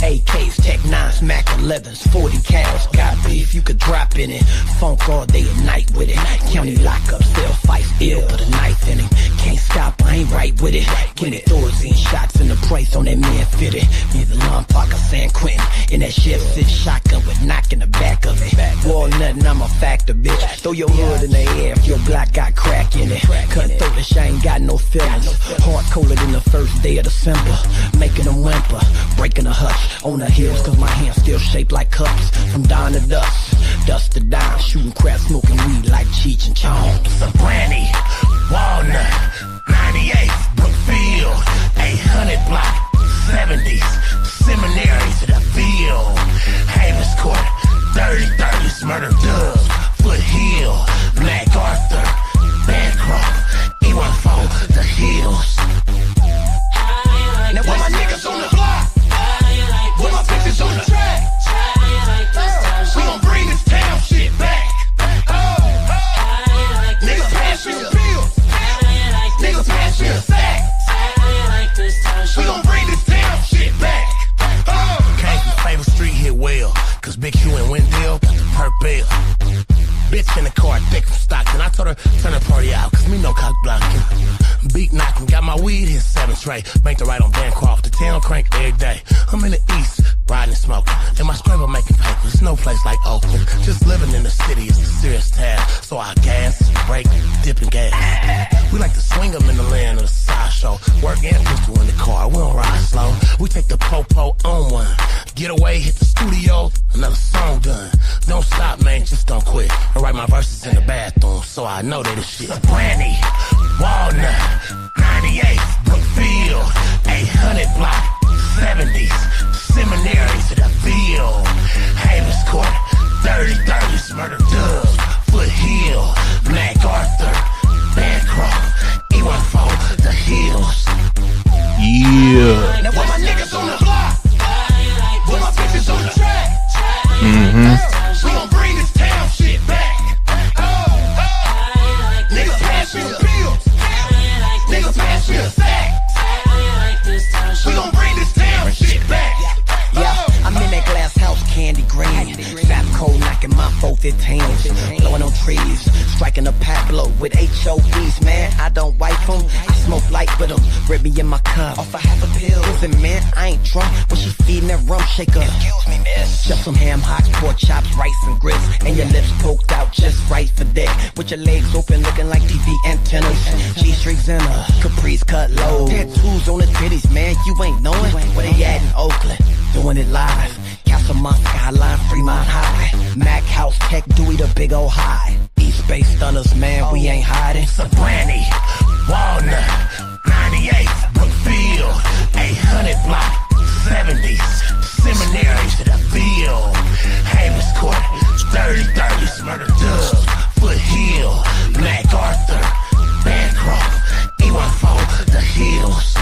AKs, Tech 9s, Mac 11s, 40 cals. Got beef, you could drop in it. Funk all day and night with it. County lockup, still fights ill, put a knife in him. Can't stop, I ain't right with it. Get it, Thorazine shots in the price on that man fitted. Me the Lon Parker, San Quentin. In that shit, sit shotgun with knock in the back of it. Walnut, and I'm a factor, bitch. Throw your hood in the air if your block got crack in it. Couldn't throw this, I ain't got no feelings. Hard colder than the first day of December. Making them whimper, breaking a hutch. On the hills, cause my hands still shaped like cups. From dawn to dust to dawn. Shooting crap, smoking weed like Cheech and Chong. Brandy, Walnut, 98, Brookfield, 800 block, 70s, Seminary to the field, Havens Court, 30s, Murder Dubs, Foothill, Black Arthur, Bancroft, E14, the Hills. Now where my niggas on the block? Where my bitches on the track? We gon' bring this town shit back. Niggas pass me the pills. Niggas pass me the sack. We gon' bring this town shit back. Came from Favorite Street, hit well. Cause Big Hugh and Wendell got the perk bill. Bitch in the car, thick from Stockton. I told her, turn the party out, cause me no cock blocking. Beat knocking, got my weed hit 7 straight. Bank the right on Bancroft, the town crank every day. I'm in the east, riding and smoking. And my scraper making paper, there's no place like Oakland. Just living in the city is a serious task. So I gas, brake, dip and gas. We like to swing them in the land of the sideshow. Work and pistol in the car, we don't ride slow. We take the po-po on one. Get away, hit the studio, another song done. Don't stop, man, just don't quit. I write my verses in the bathroom, so I know that it's shit. Brandy, Walnut, 98, Brookfield, 800 block, 70s, Seminary to the field, Havens Court, 30s, Murder Dubs, Foothill, Black Arthur, Bancroft, E14, the Hills. Yeah. Now where my niggas on the block? Where my bitches on the track? We gon' bring this town shit back. Niggas pass me the pills. Niggas pass me the sack. We gon' bring this town shit back. Yeah, I'm in that glass house, candy green. Sap cold, knocking my 415s. Blowing on trees, striking a Pablo with HOVs, man. I don't wipe them, I smoke light with them. Rib me in my cup, off a half a pill. Listen, man, I ain't drunk, but she feeding that rum shaker. Excuse me, miss. Just some ham hocks, pork chops, rice and grits. And your lips poked out just right for that. With your legs open, looking like TV antennas. G-strings in a Caprice cut low. Tattoos on the titties, man, you ain't knowing where they at in Oakland. Doing it live, Castlemont skyline, Fremont High, Mac House, Tech Dewey, the big old high. East Bay stunners, man, we ain't hiding. Brandy, Walnut, 98, Brookfield, 800 block, 70s, Seminary to the field, Havens Court, 30s, Murder Dubs, Foothill, Black Arthur, Bancroft, E14, the Hills.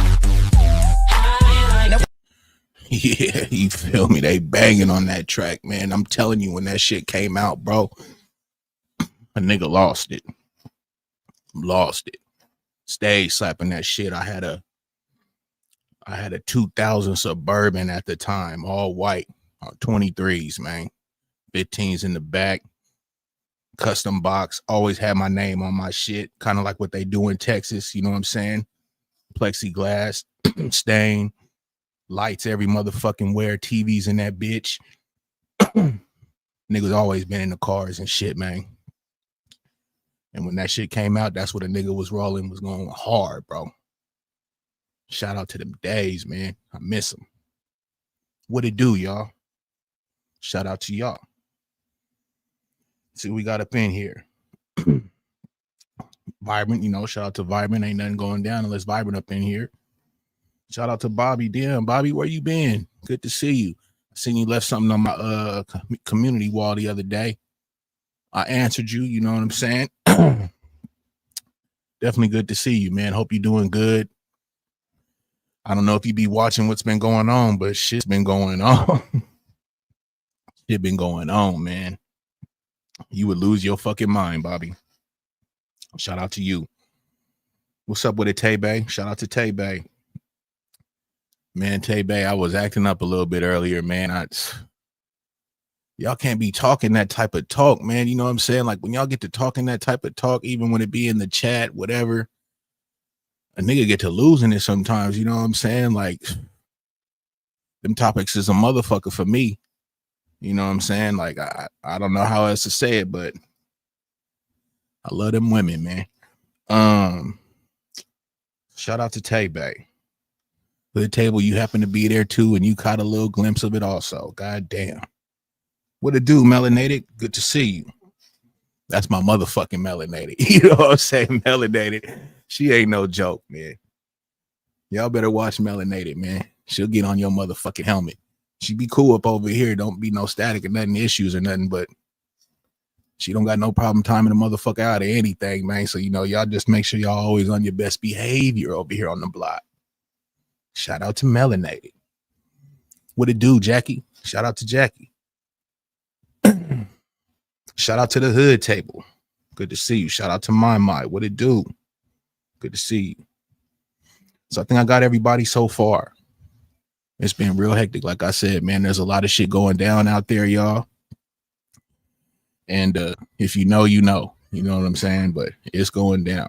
Yeah, you feel me? They banging on that track, man. I'm telling you, when that shit came out, bro, a nigga lost it. Lost it. Stayed slapping that shit. I had a 2000 Suburban at the time, all white, 23s, man. 15s in the back. Custom box. Always had my name on my shit. Kind of like what they do in Texas, you know what I'm saying? Plexiglass, stain. Lights every motherfucking where, TVs in that bitch. Niggas always been in the cars and shit, man. And when that shit came out, that's what a nigga was rolling, was going hard, bro. Shout out to them days, man. I miss them. What it do, y'all? Shout out to y'all. See what we got up in here. Vibrant, you know, shout out to Vibrant. Ain't nothing going down unless Vibrant up in here. Shout out to Bobby. Damn, Bobby, where you been? Good to see you. I seen you left something on my community wall the other day. I answered you, you know what I'm saying? Definitely good to see you, man. Hope you're doing good. I don't know if you be watching what's been going on, but shit's been going on. Shit been going on, man. You would lose your fucking mind, Bobby. Shout out to you. What's up with it, Tay Bay? Shout out to Tay Bay. Man, Tay Bay, I was acting up a little bit earlier, man. Y'all can't be talking that type of talk, man. You know what I'm saying? Like when y'all get to talking that type of talk, even when it be in the chat, whatever, a nigga get to losing it sometimes. You know what I'm saying? Like them topics is a motherfucker for me. You know what I'm saying? Like I don't know how else to say it, but I love them women, man. Shout out to Tay Bay. The table, you happen to be there too, and you caught a little glimpse of it also. God damn. What it do, melanated? Good to see you. That's my motherfucking melanated. You know what I'm saying? Melanated. She ain't no joke, man. Y'all better watch melanated, man. She'll get on your motherfucking helmet. She be cool up over here. Don't be no static or nothing, issues or nothing, but she don't got no problem timing the motherfucker out of anything, man. So, you know, y'all just make sure y'all always on your best behavior over here on the block. Shout out to melanated. What it do, Jackie? Shout out to Jackie. Shout out to the hood table. Good to see you. Shout out to my. What it do? Good to see you. So I think I got everybody so far. It's been real hectic. Like I said, man, there's a lot of shit going down out there, y'all. And if you know, you know. You know what I'm saying? But it's going down.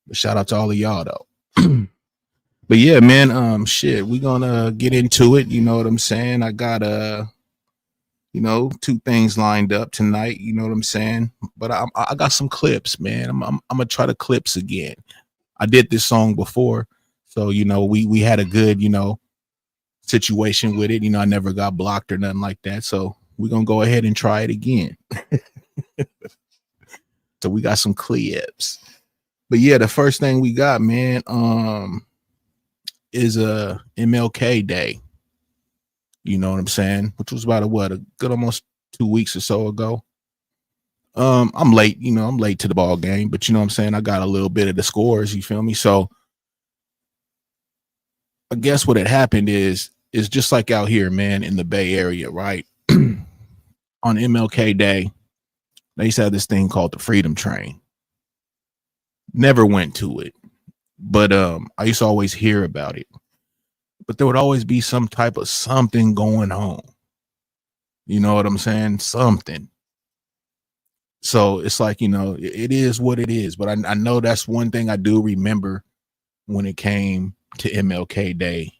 But shout out to all of y'all, though. But yeah, man, shit, we gonna get into it. You know what I'm saying? I got you know, 2 things lined up tonight. You know what I'm saying? But I got some clips, man. I'm gonna try the clips again. I did this song before, so you know we had a good, you know, situation with it. You know, I never got blocked or nothing like that. So we're gonna go ahead and try it again. So we got some clips. But yeah, the first thing we got, man, is a MLK Day. You know what I'm saying? Which was about a good almost 2 weeks or so ago. I'm late, you know, I'm late to the ball game, but you know what I'm saying? I got a little bit of the scores, you feel me? So I guess what had happened is just like out here, man, in the Bay Area, right? On MLK Day, they used to have this thing called the Freedom Train. Never went to it, but I used to always hear about it. But there would always be some type of something going on. You know what I'm saying? Something. So it's like, you know, it is what it is. But I know that's one thing I do remember when it came to MLK Day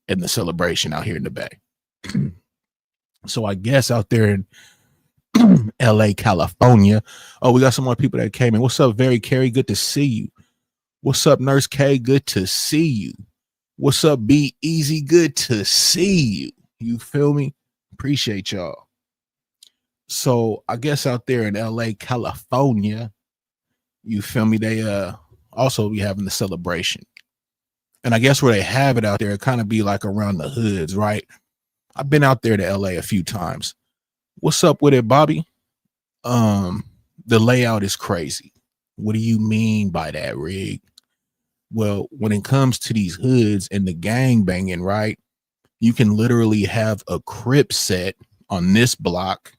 and the celebration out here in the Bay. So I guess out there in LA, California. Oh, we got some more people that came in. What's up, Very Carey? Good to see you. What's up, Nurse K? Good to see you. What's up, Be Easy? Good to see you. You feel me? Appreciate y'all. So I guess out there in LA, California, you feel me? They also be having the celebration. And I guess where they have it out there, it kind of be like around the hoods, right? I've been out there to LA a few times. What's up with it, Bobby? The layout is crazy. What do you mean by that, Rig? Well, when it comes to these hoods and the gang banging, right? You can literally have a Crip set on this block,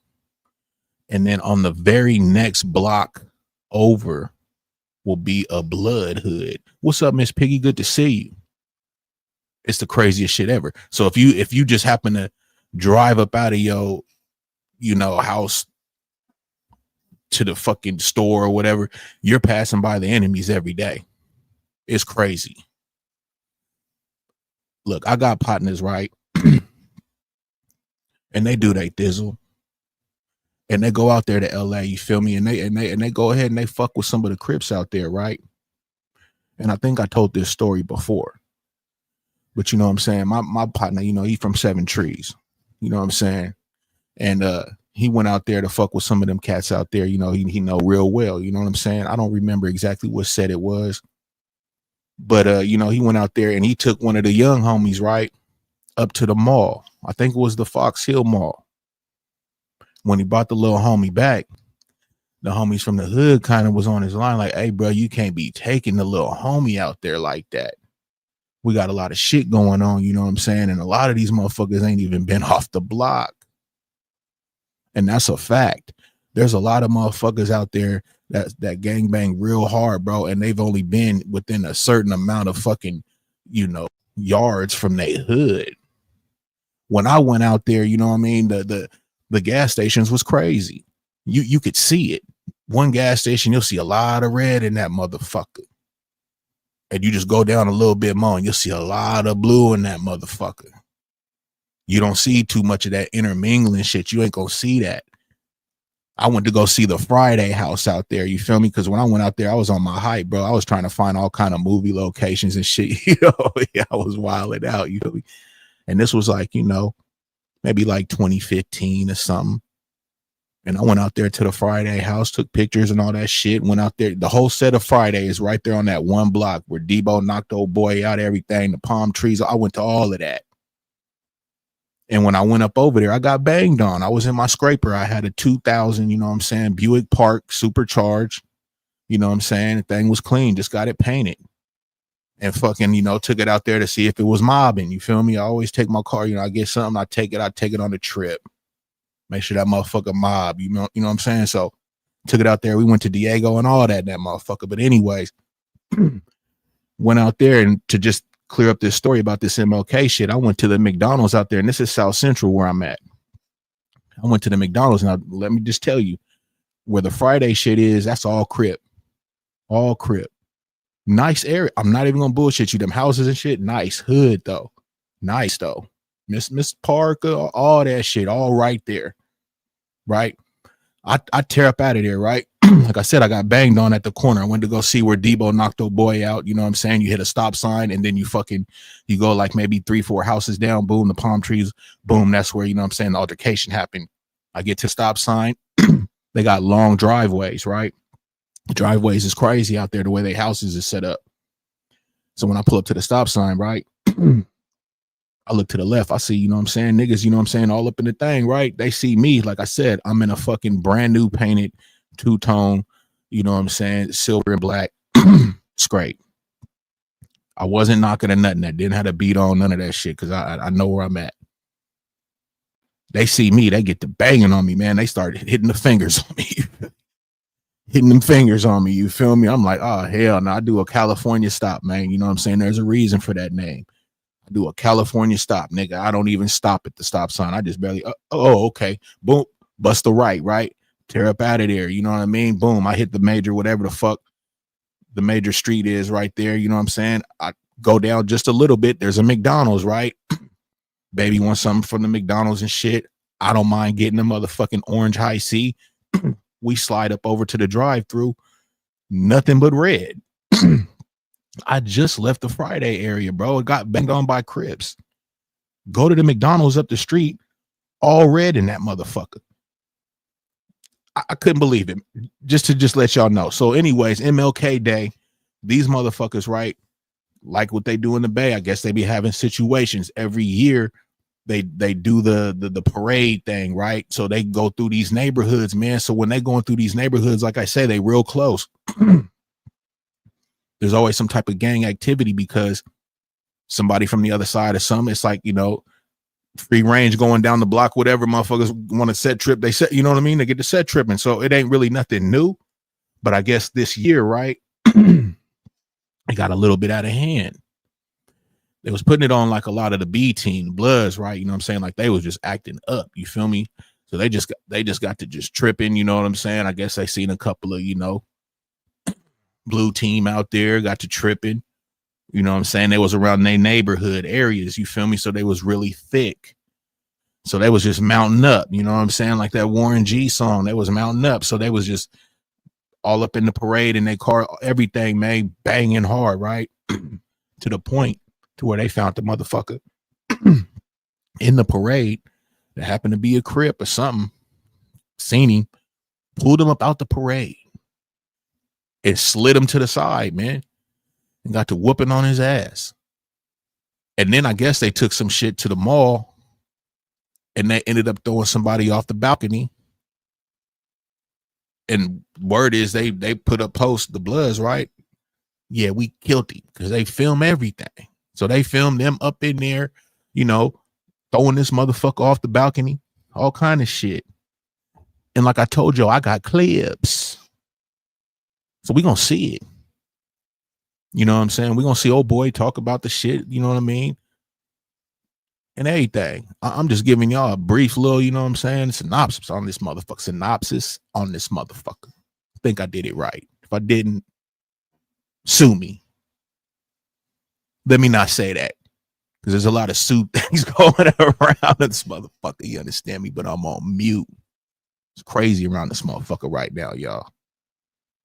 and then on the very next block over will be a Blood hood. What's up, Miss Piggy? Good to see you. It's the craziest shit ever. So if you just happen to drive up out of your, you know, house to the fucking store or whatever, you're passing by the enemies every day. It's crazy. Look, I got partners, right? And they do they thizzle. And they go out there to LA, you feel me? And they go ahead and they fuck with some of the Crips out there, right? And I think I told this story before. But you know what I'm saying? My partner, you know, he from 7 Trees. You know what I'm saying? And he went out there to fuck with some of them cats out there, you know, he know real well. You know what I'm saying? I don't remember exactly what set it was. But you know, he went out there and he took one of the young homies, right, up to the mall. I think it was the Fox Hill Mall. When he brought the little homie back, the homies from the hood kind of was on his line like, hey, bro, you can't be taking the little homie out there like that. We got a lot of shit going on, you know what I'm saying? And a lot of these motherfuckers ain't even been off the block. And that's a fact. There's a lot of motherfuckers out there that gangbang real hard, bro. And they've only been within a certain amount of fucking, you know, yards from their hood. When I went out there, you know what I mean, the gas stations was crazy. You could see it. One gas station, you'll see a lot of red in that motherfucker. And you just go down a little bit more and you'll see a lot of blue in that motherfucker. You don't see too much of that intermingling shit. You ain't gonna see that. I went to go see the Friday house out there. You feel me? Because when I went out there, I was on my hype, bro. I was trying to find all kind of movie locations and shit. You know, yeah, I was wilding out. You feel me? And this was like, you know, maybe like 2015 or something. And I went out there to the Friday house, took pictures and all that shit. Went out there. The whole set of Friday is right there on that one block where Debo knocked old boy out, everything, the palm trees. I went to all of that. And when I went up over there, I got banged on. I was in my scraper. I had a 2000, you know what I'm saying, Buick Park supercharged. You know what I'm saying? The thing was clean. Just got it painted. And fucking, you know, took it out there to see if it was mobbing. You feel me? I always take my car, you know, I get something, I take it on the trip. Make sure that motherfucker mob, you know what I'm saying? So took it out there. We went to Diego and all that motherfucker. But anyways, went out there, and to just clear up this story about this MLK shit, I went to the McDonald's out there, and this is South Central where I'm at. I went to the McDonald's, and let me just tell you, where the Friday shit is, that's all Crip. All Crip. Nice area. I'm not even gonna bullshit you. Them houses and shit, nice. Hood though. Nice though. Miss Parker, all that shit, all right there. Right? I tear up out of there, right? Like I said, I got banged on at the corner. I went to go see where Debo knocked old boy out. You know what I'm saying? You hit a stop sign and then you go like maybe 3-4 houses down, boom, the palm trees, boom. That's where, you know what I'm saying, the altercation happened. I get to stop sign. They got long driveways, right? Driveways is crazy out there the way they houses is set up. So when I pull up to the stop sign, right? I look to the left, I see, you know what I'm saying, niggas, you know what I'm saying, all up in the thing, right? They see me, like I said, I'm in a fucking brand new painted two-tone, you know what I'm saying, silver and black scrape. I wasn't knocking at nothing. That didn't have to beat on none of that shit because I know where I'm at. They see me, they get to banging on me, man. They start hitting the fingers on me. Hitting them fingers on me, you feel me? I'm like, oh, hell no, I do a California stop, man. You know what I'm saying? There's a reason for that name. I do a California stop, nigga. I don't even stop at the stop sign. I just barely, okay. Boom, bust the right? Tear up out of there. You know what I mean? Boom, I hit the major, whatever the fuck the major street is right there. You know what I'm saying? I go down just a little bit. There's a McDonald's, right? Baby wants something from the McDonald's and shit. I don't mind getting the motherfucking orange high C. We slide up over to the drive-through. Nothing but red. I just left the Friday area, bro. It got banged on by Crips. Go to the McDonald's up the street, all red in that motherfucker. I couldn't believe it. Just to let y'all know. So anyways, MLK Day, these motherfuckers, right? Like what they do in the Bay, I guess they be having situations every year. They do the parade thing, right? So they go through these neighborhoods, man. So when they going through these neighborhoods, like I say, they real close. There's always some type of gang activity because somebody from the other side of something. It's like, you know, free range going down the block, whatever. Motherfuckers want to set trip. They set, you know what I mean? They get the set tripping. So it ain't really nothing new. But I guess this year, right? It got a little bit out of hand. They was putting it on like a lot of the B team Bloods, right? You know what I'm saying? Like they was just acting up. You feel me? So they just got to just tripping. You know what I'm saying? I guess I seen a couple of, you know, blue team out there got to tripping. You know what I'm saying? They was around their neighborhood areas. You feel me? So they was really thick. So they was just mounting up. You know what I'm saying? Like that Warren G song. They was mounting up. So they was just all up in the parade in their car, everything, man, banging hard, right? To the point to where they found the motherfucker in the parade that happened to be a Crip or something. Seen him, pulled him up out the parade and slid him to the side, man, and got to whooping on his ass. And then I guess they took some shit to the mall and they ended up throwing somebody off the balcony. And word is they put up posts, the Bloods, right? Yeah, we killed him because they film everything. So they filmed them up in there, you know, throwing this motherfucker off the balcony, all kind of shit. And like I told you, I got clips. So we gonna see it. You know what I'm saying? We're gonna see old boy talk about the shit, you know what I mean? And everything. I'm just giving y'all a brief little, you know what I'm saying, synopsis on this motherfucker. I think I did it right. If I didn't, sue me. Let me not say that. Because there's a lot of suit things going around this motherfucker. You understand me? But I'm on mute. It's crazy around this motherfucker right now, y'all.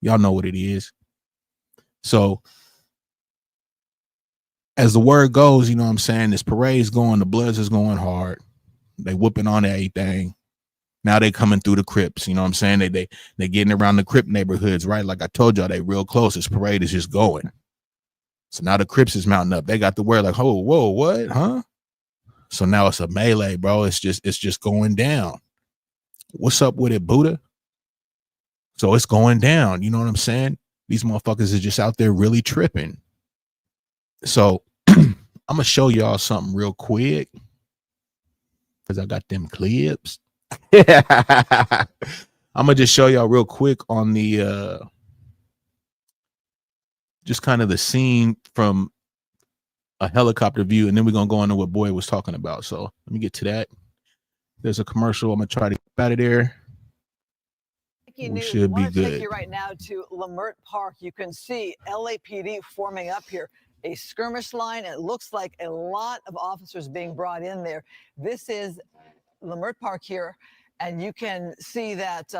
Y'all know what it is. So as the word goes, you know what I'm saying, this parade's going, the Bloods is going hard. They whooping on everything. Now they coming through the Crips, you know what I'm saying? They getting around the Crip neighborhoods, right? Like I told y'all, they real close. This parade is just going. So now the Crips is mounting up. They got the word like, oh, whoa, what? Huh? So now it's a melee, bro. It's just going down. What's up with it, Buddha? So it's going down. You know what I'm saying? These motherfuckers are just out there really tripping. So I'm gonna show y'all something real quick because I got them clips. I'm gonna just show y'all real quick on the just kind of the scene from a helicopter view, and then we're gonna go into what Boy was talking about. So let me get to that. There's a commercial. I'm gonna try to get out of there. We should be good. Take you right now to Lamert Park. You can see LAPD forming up here. A skirmish line. It looks like a lot of officers being brought in there. This is Lamert Park here, and you can see that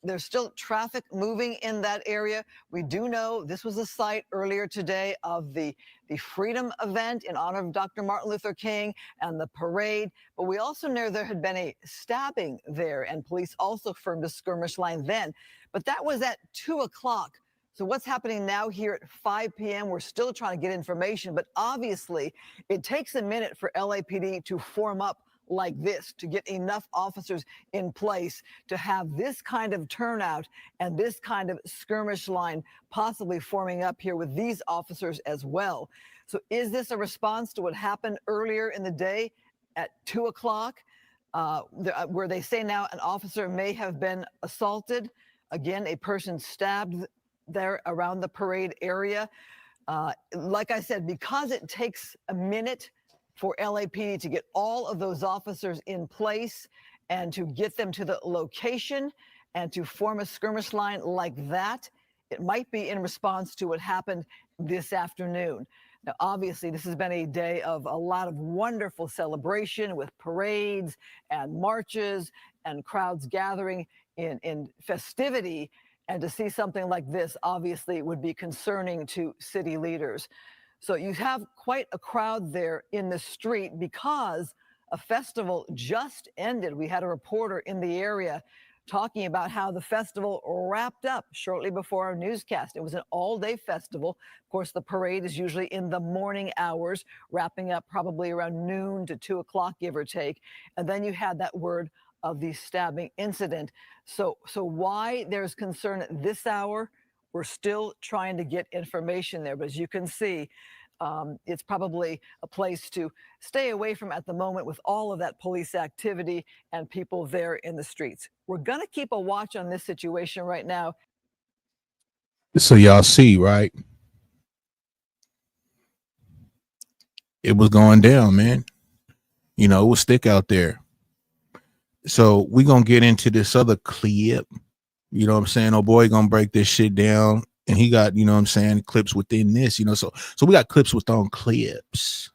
there's still traffic moving in that area. We do know this was the site earlier today of the Freedom event in honor of Dr. Martin Luther King and the parade. But we also know there had been a stabbing there, and police also formed a skirmish line then. But that was at 2 o'clock. So what's happening now here at 5 p.m.? We're still trying to get information, but obviously it takes a minute for LAPD to form up like this, to get enough officers in place to have this kind of turnout and this kind of skirmish line possibly forming up here with these officers as well. So is this a response to what happened earlier in the day at 2 o'clock, where they say now an officer may have been assaulted? Again, a person stabbed there around the parade area. Like I said, because it takes a minute for LAPD to get all of those officers in place and to get them to the location and to form a skirmish line like that, it might be in response to what happened this afternoon. Now, obviously, this has been a day of a lot of wonderful celebration with parades and marches and crowds gathering in festivity. And to see something like this, obviously, would be concerning to city leaders. So you have quite a crowd there in the street because a festival just ended. We had a reporter in the area talking about how the festival wrapped up shortly before our newscast. It was an all-day festival. Of course, the parade is usually in the morning hours, wrapping up probably around noon to 2 o'clock, give or take. And then you had that word of the stabbing incident. So why there's concern at this hour? We're still trying to get information there, but as you can see, it's probably a place to stay away from at the moment with all of that police activity and people there in the streets. We're going to keep a watch on this situation right now. So y'all see, right? It was going down, man. You know, it was thick out there. So we gonna get into this other clip. You know what I'm saying? Oh boy, gonna break this shit down. And he got, you know what I'm saying, clips within this, you know. So we got clips within clips.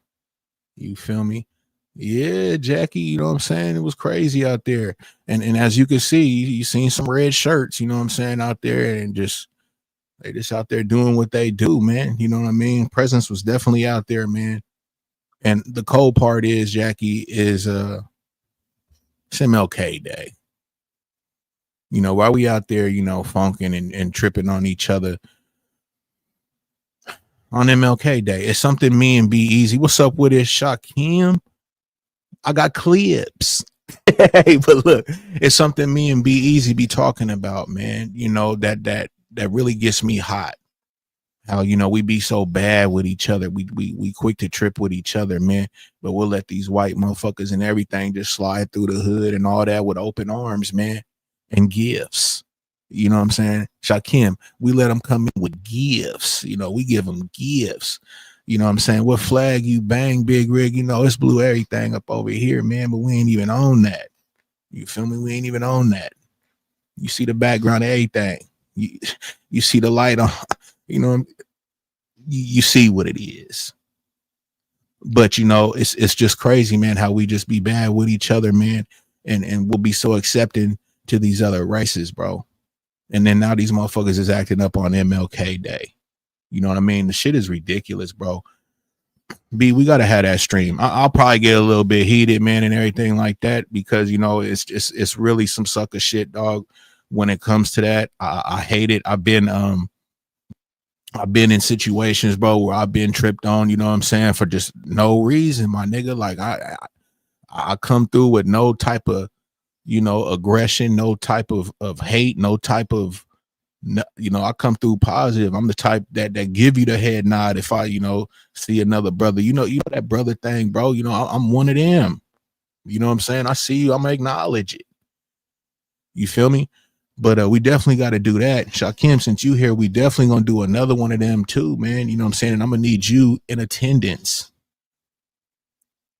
You feel me? Yeah, Jackie, you know what I'm saying? It was crazy out there. And as you can see, you seen some red shirts, you know what I'm saying, out there, and they just out there doing what they do, man. You know what I mean? Presence was definitely out there, man. And the cold part is, Jackie, is it's MLK Day. You know, while we out there, you know, funking and tripping on each other on MLK Day, it's something me and Be Easy. What's up with it, Shaquem? I got clips. Hey, but look, it's something me and Be Easy be talking about, man. You know, that really gets me hot. How, you know, we be so bad with each other. We quick to trip with each other, man. But we'll let these white motherfuckers and everything just slide through the hood and all that with open arms, man, and gifts. You know what I'm saying? Shakim, we let them come in with gifts. You know, we give them gifts. You know what I'm saying? What flag you bang, Big Rig? You know, it's blue everything up over here, man, but we ain't even on that. You feel me? We ain't even on that. You see the background of everything. You see the light on, you know, you see what it is. But, you know, it's just crazy, man, how we just be bad with each other, man, and we'll be so accepting to these other races, bro. And then now these motherfuckers is acting up on MLK Day. You know what I mean? The shit is ridiculous, bro. B, we gotta have that stream. I'll probably get a little bit heated, man, and everything like that, because you know it's really some sucker shit, dog. When it comes to that, I hate it. I've been in situations, bro, where I've been tripped on. You know what I'm saying, for just no reason, my nigga. Like I come through with no type of, you know, aggression, no type of hate, no type of, you know, I come through positive. I'm the type that give you the head nod if I, you know, see another brother. You know that brother thing, bro. You know, I'm one of them. You know what I'm saying? I see you, I'm gonna acknowledge it. You feel me? But we definitely got to do that. Shakim, since you here, we definitely gonna do another one of them too, man. You know what I'm saying? And I'm gonna need you in attendance.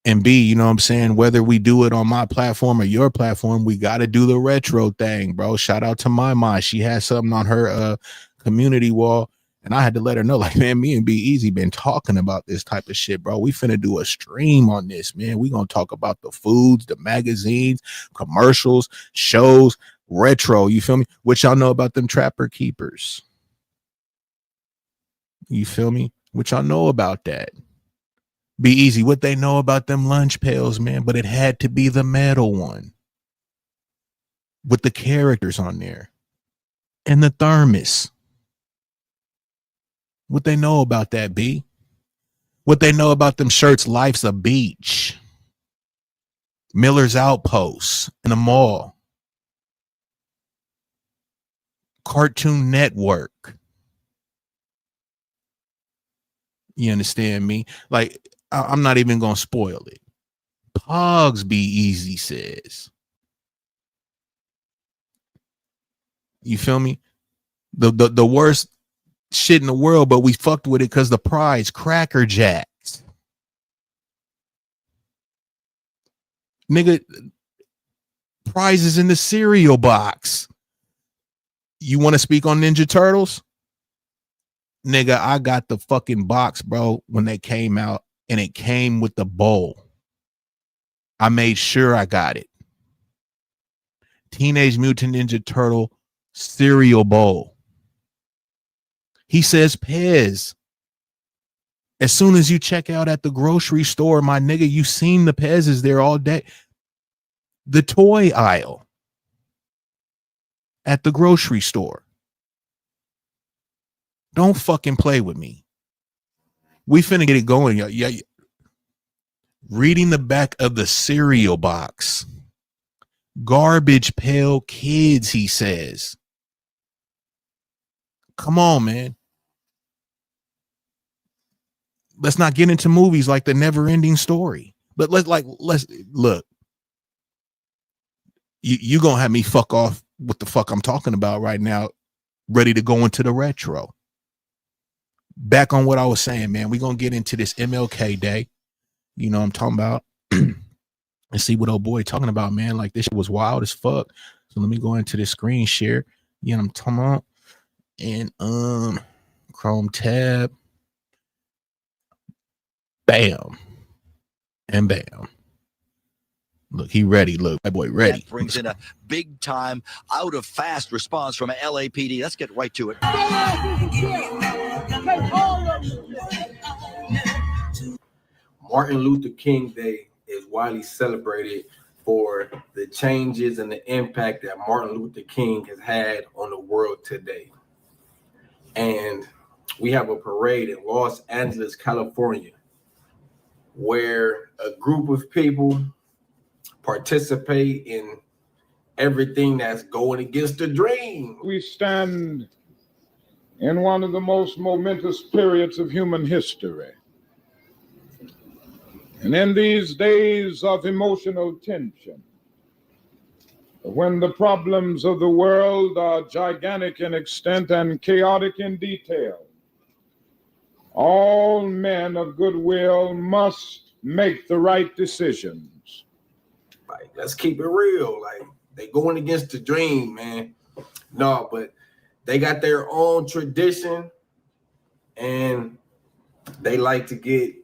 And B, you know what I'm saying, whether we do it on my platform or your platform, we got to do the retro thing, bro. Shout out to my. She had something on her community wall, and I had to let her know, like, man, me and Be Easy been talking about this type of shit, bro. We finna do a stream on this, man. We gonna talk about the foods, the magazines, commercials, shows, retro. You feel me? What y'all know about them trapper keepers? You feel me? What y'all know about that? Be Easy, what they know about them lunch pails, man, but it had to be the metal one with the characters on there and the thermos. What they know about that, B? What they know about them shirts, Life's a Beach, Miller's Outpost in the mall, Cartoon Network. You understand me? Like, I'm not even gonna spoil it. Pogs, Be Easy says. You feel me? The worst shit in the world, but we fucked with it because the prize, Cracker Jacks. Nigga, prizes in the cereal box. You want to speak on Ninja Turtles? Nigga, I got the fucking box, bro, when they came out, and it came with the bowl. I made sure I got it. Teenage Mutant Ninja Turtle cereal bowl. He says Pez. As soon as you check out at the grocery store, my nigga, you seen the Pez's there all day. The toy aisle at the grocery store. Don't fucking play with me. We finna get it going. Yeah. Reading the back of the cereal box. Garbage Pail Kids, he says. Come on, man. Let's not get into movies like The Never Ending Story. But let's look. You gonna have me fuck off what the fuck I'm talking about right now, ready to go into the retro. Back on what I was saying, man. We're gonna get into this MLK Day. You know what I'm talking about. And see what old boy talking about, man. Like, this shit was wild as fuck. So let me go into this screen share. You know what I'm talking about? And Chrome tab. Bam. And bam. Look, he ready. Look, that boy ready. That brings in a big time out of fast response from LAPD. Let's get right to it. Martin Luther King Day is widely celebrated for the changes and the impact that Martin Luther King has had on the world today. And we have a parade in Los Angeles, California, where a group of people participate in everything that's going against the dream. We stand in one of the most momentous periods of human history. And in these days of emotional tension, When the problems of the world are gigantic in extent and chaotic in detail, all men of goodwill must make the right decisions. Like, let's keep it real. Like, they going against the dream, man. No, but they got their own tradition, and they like to get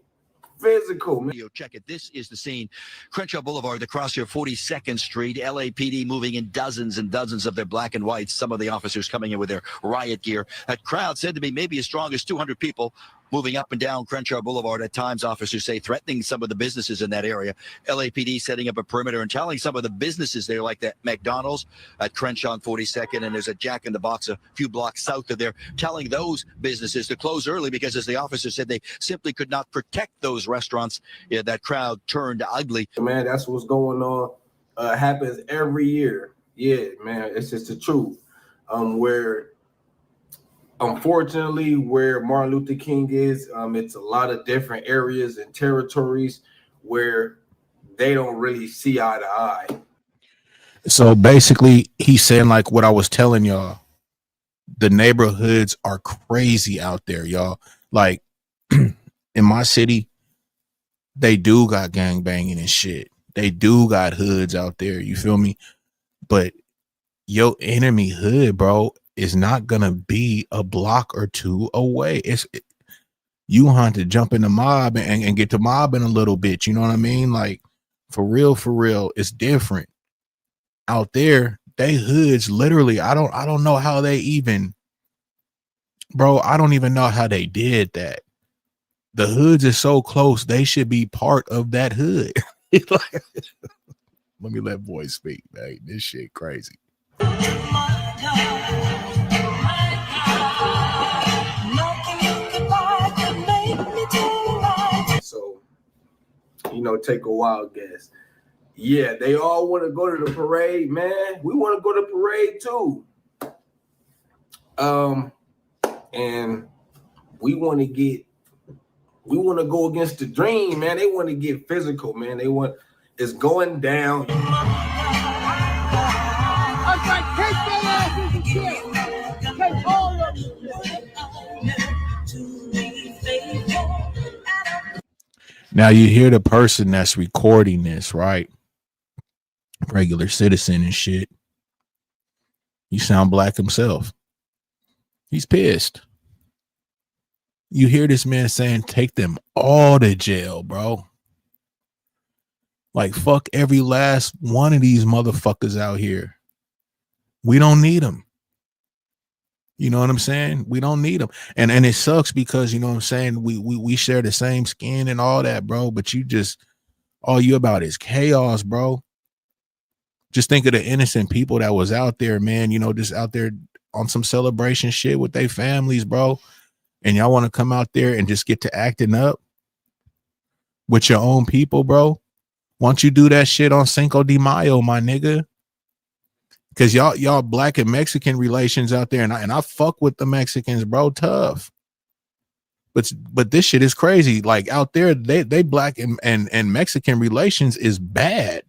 physical, man. Check it. This is the scene. Crenshaw Boulevard, across here, 42nd Street. LAPD moving in dozens and dozens of their black and whites. Some of the officers coming in with their riot gear. That crowd said to be maybe as strong as 200 people moving up and down Crenshaw Boulevard. At times, officers say threatening some of the businesses in that area. LAPD setting up a perimeter and telling some of the businesses there, like that McDonald's at Crenshaw and 42nd, and there's a Jack in the Box a few blocks south of there, telling those businesses to close early because, as the officer said, they simply could not protect those restaurants. Yeah, that crowd turned ugly. Man, that's what's going on. Happens every year. Yeah, man, it's just the truth. Where unfortunately, where Martin Luther King is, it's a lot of different areas and territories where they don't really see eye to eye. So basically, he's saying like what I was telling y'all. The neighborhoods are crazy out there, y'all. Like in my city, they do got gang banging and shit. They do got hoods out there. You feel me? But your enemy hood, bro, is not gonna be a block or two away. You want to jump in the mob and get to mobbing a little bit. You know what I mean? Like for real, it's different out there. They hoods literally. I don't know how they even, bro. I don't even know how they did that. The hoods is so close. They should be part of that hood. Let me let boys speak, man. This shit crazy. So, take a wild guess. Yeah, they all want to go to the parade, man. We want to go to the parade too. And we want to go against the dream, man. They want to get physical, man. It's going down. Take all of you. Now you hear the person that's recording this, right? Regular citizen and shit. He sound black himself. He's pissed. You hear this man saying, take them all to jail, bro. Like, fuck every last one of these motherfuckers out here. We don't need them. You know what I'm saying? We don't need them. And it sucks because, you know what I'm saying, we share the same skin and all that, bro. But all you about is chaos, bro. Just think of the innocent people that was out there, man, just out there on some celebration shit with their families, bro. And y'all want to come out there and just get to acting up with your own people, bro. Why don't you do that shit on Cinco de Mayo, my nigga? Because y'all black and Mexican relations out there, and I fuck with the Mexicans, bro, tough. But this shit is crazy. Like out there, they black and Mexican relations is bad.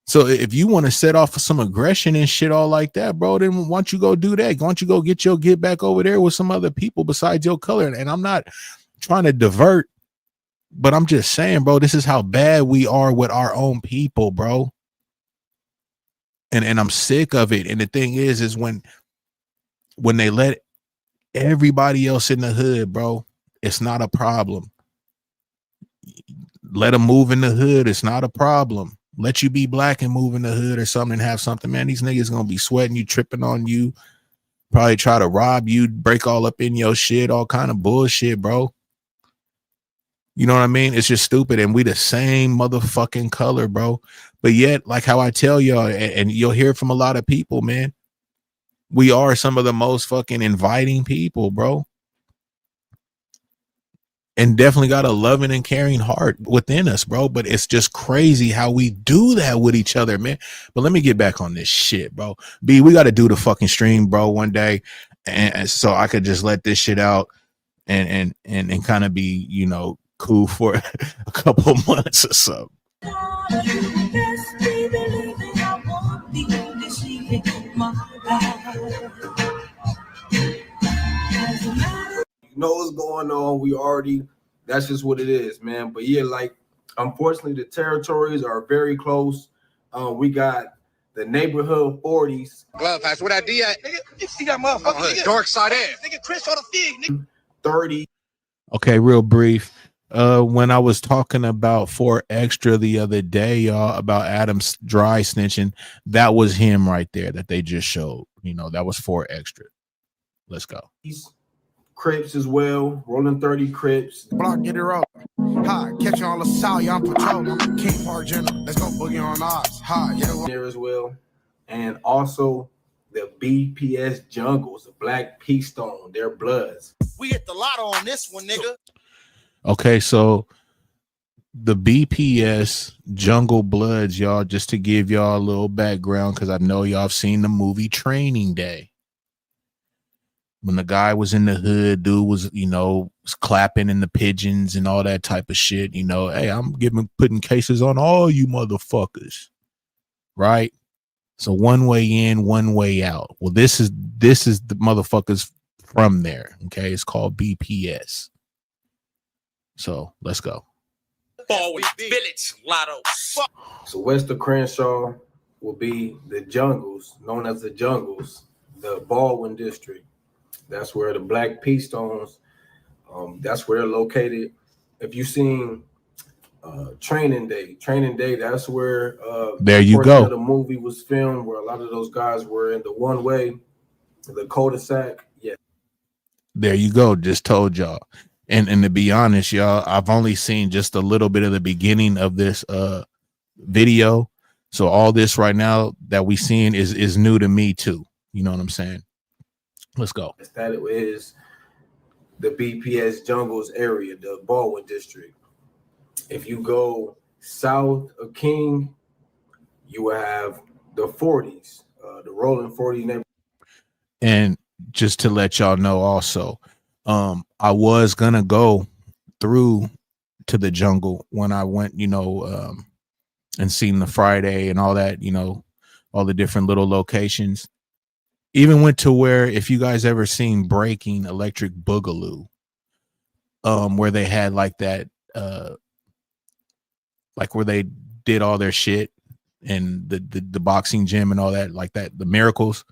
So if you want to set off some aggression and shit all like that, bro, then why don't you go do that? Why don't you go get back over there with some other people besides your color? And I'm not trying to divert, but I'm just saying, bro, this is how bad we are with our own people, bro. And I'm sick of it. And the thing is when they let everybody else in the hood, bro, it's not a problem. Let them move in the hood. It's not a problem. Let you be black and move in the hood or something and have something, man. These niggas gonna be sweating you, tripping on you, probably try to rob you, break all up in your shit, all kind of bullshit, bro. You know what I mean? It's just stupid. And we the same motherfucking color, bro. But yet, like how I tell y'all, and you'll hear from a lot of people, man, we are some of the most fucking inviting people, bro. And definitely got a loving and caring heart within us, bro. But it's just crazy how we do that with each other, man. But let me get back on this shit, bro. B, we got to do the fucking stream, bro, one day. And so I could just let this shit out and kind of be, cool for a couple months or so. You know what's going on. We already, that's just what it is, man. But yeah, like, unfortunately, the territories are very close. We got the neighborhood 40s. Glove pass. What I did, you got motherfucker. Dark side ass. Nigga, Chris on the fig, nigga. 30. Okay, real brief. When I was talking about 4 Extra the other day, y'all, about Adam's dry snitching, that was him right there that they just showed. You know, that was 4 Extra. Let's go. Crips as well, rolling 30 Crips. Block, get it roll. Hi, catch all the sound, y'all patrol. I'm King Park General. Let's go boogie on odds. Hi, yeah. There as well. And also the BPS Jungles, the Black P-Stone, their Bloods. We hit the lotto on this one, nigga. Okay, so the BPS Jungle Bloods, y'all, just to give y'all a little background, because I know y'all have seen the movie Training Day. When the guy was in the hood, dude was, you know, was clapping in the pigeons and all that type of shit. You know, hey, I'm putting cases on all you motherfuckers, right? So one way in, one way out. Well, this is the motherfuckers from there. Okay, it's called BPS. So let's go. Always Village Lotto. So West of Crenshaw will be the Jungles, known as the Jungles, the Baldwin District. That's where the Black P-Stones, that's where they're located. If you've seen Training Day, that's where there you go. The movie was filmed, where a lot of those guys were in the one way, the cul-de-sac. Yeah. There you go. Just told y'all. And to be honest, y'all, I've only seen just a little bit of the beginning of this video. So all this right now that we seeing is new to me too. You know what I'm saying? Let's go. That is the BPS Jungles area, the Baldwin District. If you go south of King, you will have the 40s, the rolling 40s neighborhood. And just to let y'all know also, I was gonna go through to the jungle when I went, you know, and seen the Friday and all that, you know, all the different little locations. Even went to where, if you guys ever seen Breaking Electric Boogaloo, where they had like that, like where they did all their shit and the boxing gym and all that, like that, the Miracles,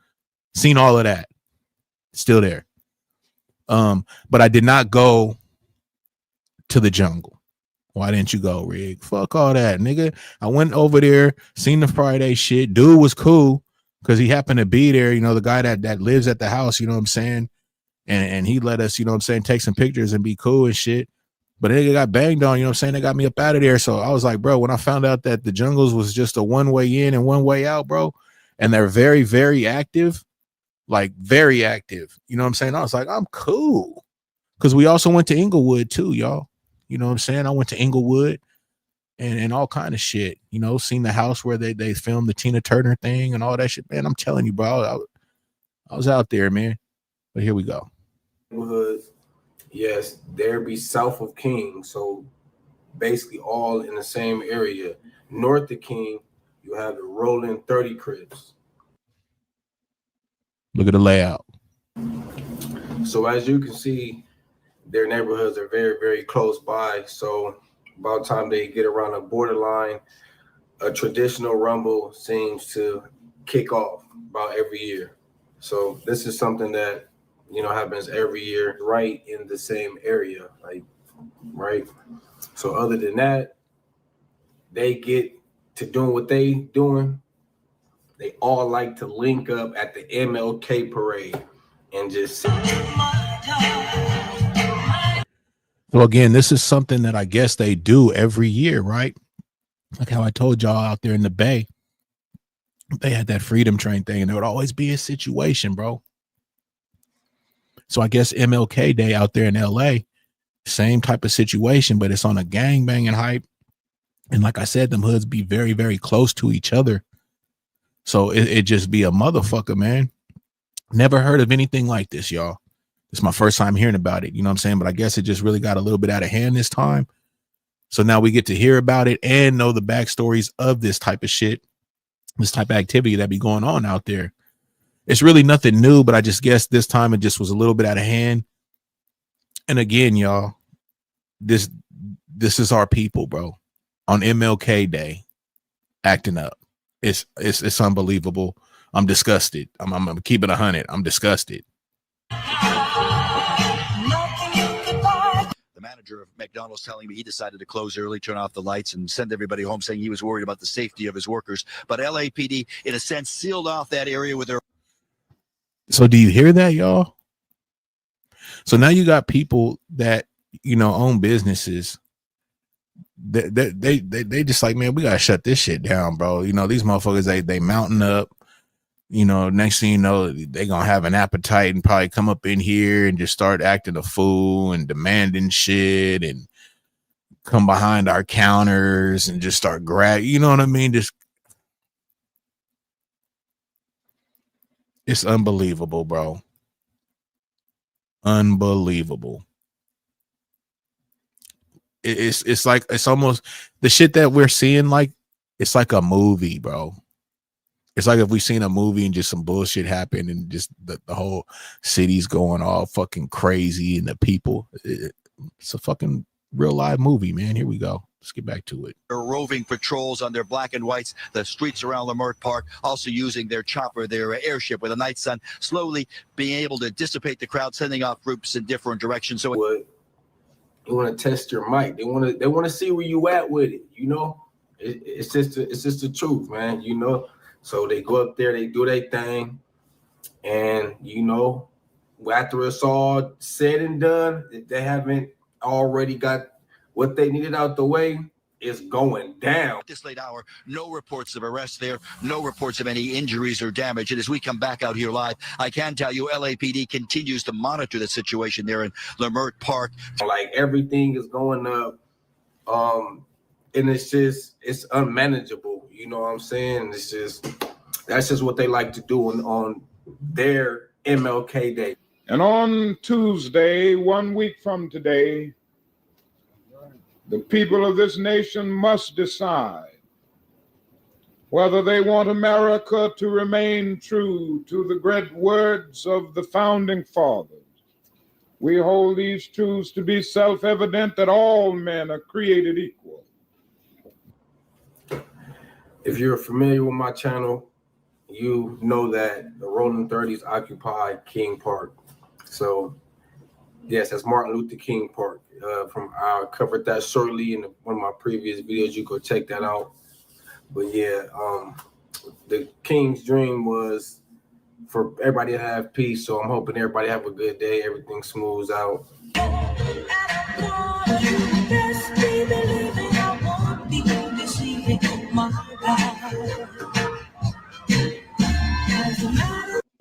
seen all of that, still there. But I did not go to the jungle. Why didn't you go, Rig? Fuck all that, nigga. I went over there, seen the Friday shit. Dude was cool because he happened to be there. You know, the guy that lives at the house, you know what I'm saying? And he let us, you know what I'm saying, take some pictures and be cool and shit. But they got banged on, you know what I'm saying? They got me up out of there. So I was like, bro, when I found out that the Jungles was just a one way in and one way out, bro, and they're very, very active, like very active. You know what I'm saying? I was like, I'm cool. Because we also went to Inglewood too, y'all. You know what I'm saying? I went to Inglewood and all kind of shit. You know, seen the house where they filmed the Tina Turner thing and all that shit. Man, I'm telling you, bro, I was out there, man. But here we go. Yes, there be south of King. So basically all in the same area. North of King, you have the rolling 30 Crips. Look at the layout. So as you can see, their neighborhoods are very, very close by. So about time they get around a borderline, a traditional rumble seems to kick off about every year. So this is something that, you know, happens every year right in the same area, like, right? So other than that, they get to doing what they doing. They all like to link up at the MLK parade and just So again, this is something that I guess they do every year, right? Like how I told y'all out there in the Bay, they had that Freedom Train thing, and there would always be a situation, bro. So I guess MLK Day out there in LA, same type of situation, but it's on a gangbanging hype. And like I said, them hoods be very, very close to each other. So it just be a motherfucker, man. Never heard of anything like this, y'all. It's my first time hearing about it. You know what I'm saying? But I guess it just really got a little bit out of hand this time. So now we get to hear about it and know the backstories of this type of shit, this type of activity that be going on out there. It's really nothing new, but I just guess this time it just was a little bit out of hand. And again, y'all, this is our people, bro. On MLK Day, acting up. It's unbelievable. I'm disgusted. I'm keeping 100. I'm disgusted. The manager of McDonald's telling me he decided to close early, turn off the lights, and send everybody home, saying he was worried about the safety of his workers. But LAPD, in a sense, sealed off that area with their. So do you hear that, y'all? So now you got people that, you know, own businesses. They just like, man, we gotta shut this shit down, bro. You know, these motherfuckers, they mounting up. You know, next thing you know, they gonna have an appetite and probably come up in here and just start acting a fool and demanding shit and come behind our counters and just start you know what I mean? Just, it's unbelievable, bro. Unbelievable. It's like, it's almost the shit that we're seeing, like it's like a movie, bro. It's like if we seen a movie and just some bullshit happen and just the whole city's going all fucking crazy and the people. It's a fucking real live movie, man. Here we go. Let's get back to it. They're roving patrols on their black and whites, the streets around Leimert Park, also using their chopper, their airship with a night sun, slowly being able to dissipate the crowd, sending off groups in different directions. So you want to test your mic. They want to see where you at with it. You know, it's just the truth, man. You know. So they go up there, they do their thing, and you know, after it's all said and done, if they haven't already got what they needed out the way, it's going down. At this late hour, no reports of arrests there, no reports of any injuries or damage. And as we come back out here live, I can tell you LAPD continues to monitor the situation there in Leimert Park. Like everything is going up, and it's unmanageable. You know what I'm saying? That's just what they like to do on their MLK Day. And on Tuesday, 1 week from today, the people of this nation must decide whether they want America to remain true to the great words of the founding fathers. We hold these truths to be self-evident, that all men are created equal. If you're familiar with my channel, you know that the Rolling 30s occupy King Park. So, yes, that's Martin Luther King Park. I covered that shortly in one of my previous videos. You go check that out. But yeah, the King's dream was for everybody to have peace. So I'm hoping everybody have a good day. Everything smooths out.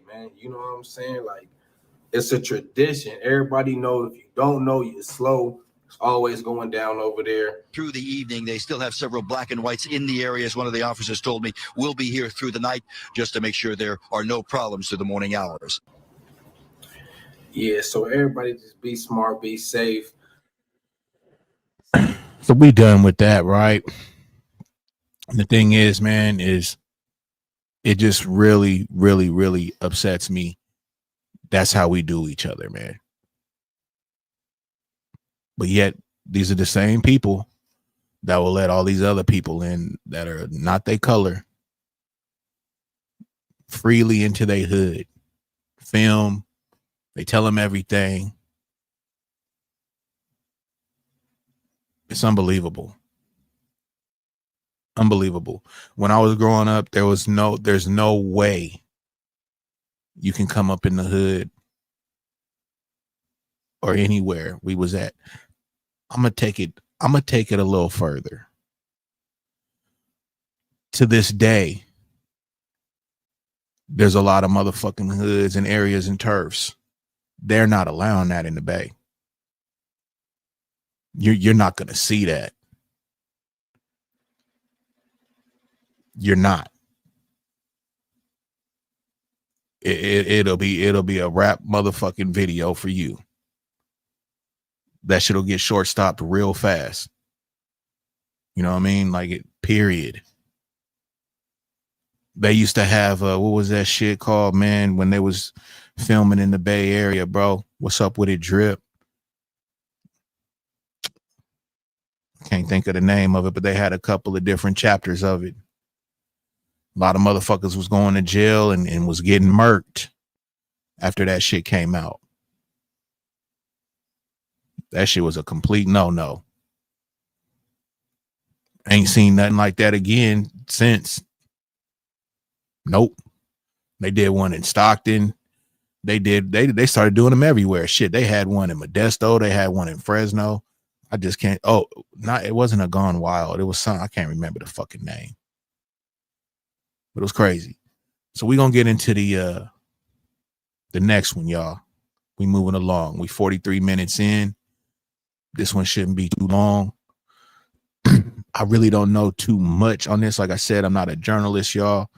Man, you know what I'm saying? Like, it's a tradition. Everybody knows. If you don't know, you're slow. It's always going down over there. Through the evening, they still have several black and whites in the area, as one of the officers told me. We'll be here through the night just to make sure there are no problems through the morning hours. Yeah, so everybody just be smart, be safe. So we done with that, right? And the thing is, man, is it just really, really, really upsets me. That's how we do each other, man. But yet, these are the same people that will let all these other people in that are not their color freely into their hood. Film. They tell them everything. It's unbelievable. Unbelievable. When I was growing up, there's no way you can come up in the hood or anywhere we was at. I'm gonna take it a little further. To this day, there's a lot of motherfucking hoods and areas and turfs. They're not allowing that in the Bay. You're not gonna see that. You're not. It'll be a rap motherfucking video for you. That shit'll get short stopped real fast. You know what I mean? Like it, period. They used to have what was that shit called, man, when they was filming in the Bay Area, bro? What's up with it, Drip? Can't think of the name of it, but they had a couple of different chapters of it. A lot of motherfuckers was going to jail and was getting murked after that shit came out. That shit was a complete no-no. Ain't seen nothing like that again since. Nope. They did one in Stockton. They started doing them everywhere. Shit, they had one in Modesto. They had one in Fresno. I just can't. Oh, it wasn't a Gone Wild. It was some, I can't remember the fucking name. But it was crazy. So we're gonna get into the next one, y'all. We moving along. We 43 minutes in. This one shouldn't be too long. I really don't know too much on this. Like I said, I'm not a journalist, y'all.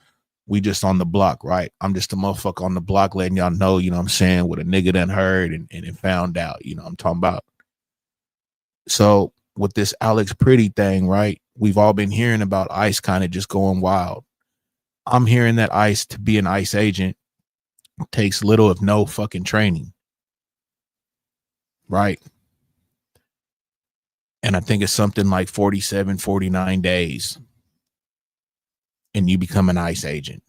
We just on the block, right? I'm just a motherfucker on the block letting y'all know, you know what I'm saying, what a nigga done heard and found out, you know what I'm talking about. So with this Alex Pretti thing, right? We've all been hearing about ICE kind of just going wild. I'm hearing that ICE, to be an ICE agent, takes little if no fucking training. Right? And I think it's something like 47, 49 days. And you become an ICE agent.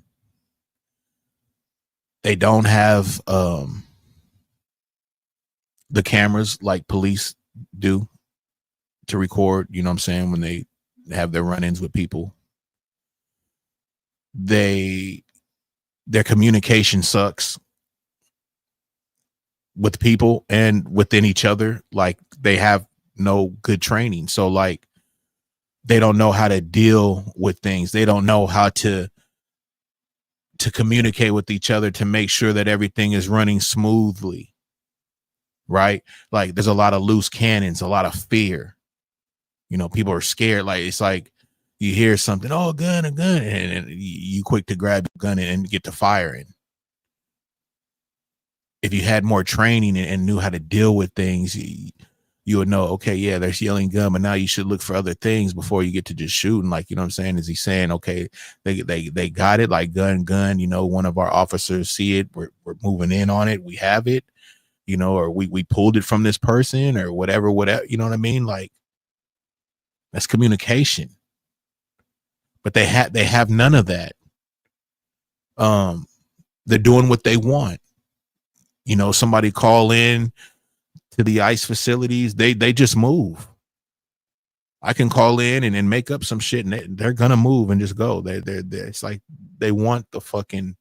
They don't have the cameras like police do to record, you know what I'm saying, when they have their run-ins with people. Their communication sucks with people and within each other. Like, they have no good training. So like, they don't know how to deal with things. They don't know how to communicate with each other to make sure that everything is running smoothly. Right? Like, there's a lot of loose cannons, a lot of fear. You know, people are scared. Like, it's like you hear something, oh, a gun, and you quick to grab your gun and get to firing. If you had more training and knew how to deal with things, you would know, okay, yeah, there's yelling gun, but now you should look for other things before you get to just shooting. Like, you know what I'm saying? Is he saying, okay, they got it, like gun, you know, one of our officers see it, we're moving in on it, we have it, you know, or we pulled it from this person or whatever, you know what I mean? Like, that's communication. But they have none of that. They're doing what they want. You know, somebody call in to the ICE facilities, they just move. I can call in and make up some shit, and they're gonna move and just go. They're it's like they want the fucking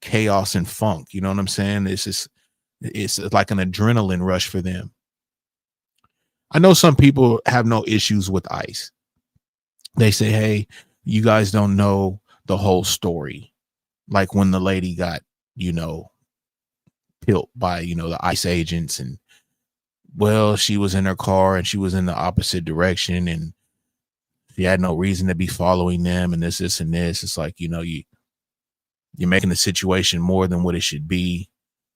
chaos and funk. You know what I'm saying? It's like an adrenaline rush for them. I know some people have no issues with ICE. They say, hey, you guys don't know the whole story. Like when the lady got, you know, killed by, you know, the ICE agents, and well, she was in her car and she was in the opposite direction and she had no reason to be following them and this and this. It's like, you know, you're making the situation more than what it should be.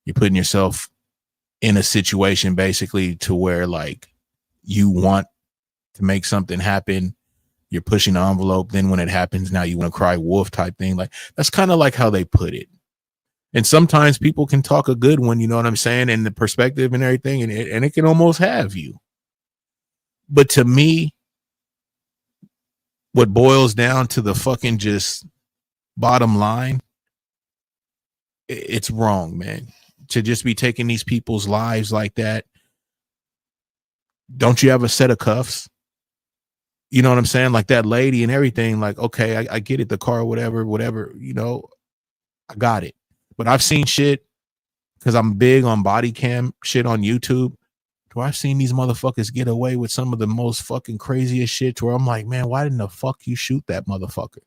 You're putting yourself in a situation basically to where like you want to make something happen. You're pushing the envelope. Then when it happens, now you want to cry wolf type thing. Like, that's kind of like how they put it. And sometimes people can talk a good one, you know what I'm saying, and the perspective and everything, and it can almost have you. But to me, what boils down to the fucking just bottom line, it's wrong, man. To just be taking these people's lives like that. Don't you have a set of cuffs? You know what I'm saying? Like that lady and everything, like, okay, I get it, the car, whatever, you know, I got it. But I've seen shit, because I'm big on body cam shit on YouTube, where I've seen these motherfuckers get away with some of the most fucking craziest shit, where I'm like, man, why didn't the fuck you shoot that motherfucker?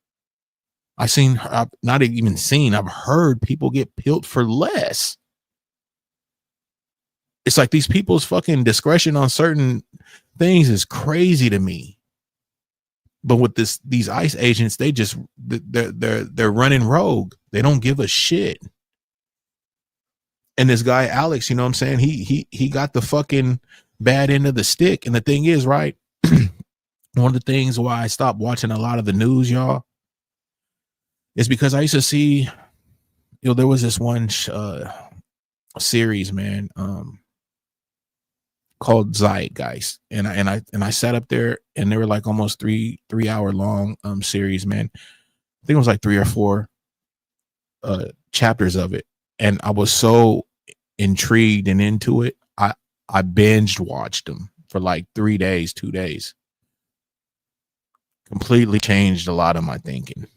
I've not even seen, I've heard people get killed for less. It's like these people's fucking discretion on certain things is crazy to me. But with these ICE agents, they're running rogue. They don't give a shit. And this guy, Alex, you know what I'm saying? He got the fucking bad end of the stick. And the thing is, right, one of the things why I stopped watching a lot of the news, y'all, is because I used to see, you know, there was this one series, man. called Zeitgeist, and I sat up there, and they were like almost 3 hour long series, man. I think it was like 3 or 4 chapters of it, and I was so intrigued and into it. I binged watched them for like 3 days, 2 days. Completely changed a lot of my thinking.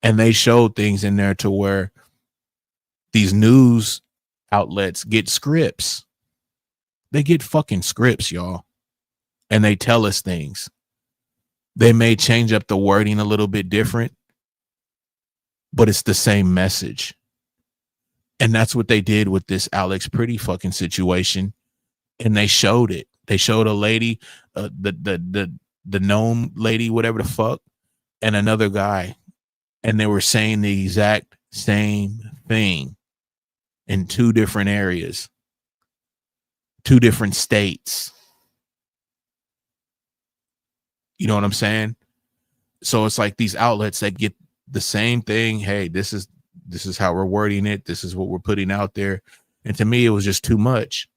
And they showed things in there to where these news outlets get scripts. They get fucking scripts, y'all. And they tell us things. They may change up the wording a little bit different, but it's the same message. And that's what they did with this Alex Pretti fucking situation. And they showed it. They showed a lady, the gnome lady, whatever the fuck, and another guy. And they were saying the exact same thing in 2 different areas, 2 different states. You know what I'm saying? So it's like these outlets that get the same thing. Hey, this is how we're wording it. This is what we're putting out there. And to me, it was just too much.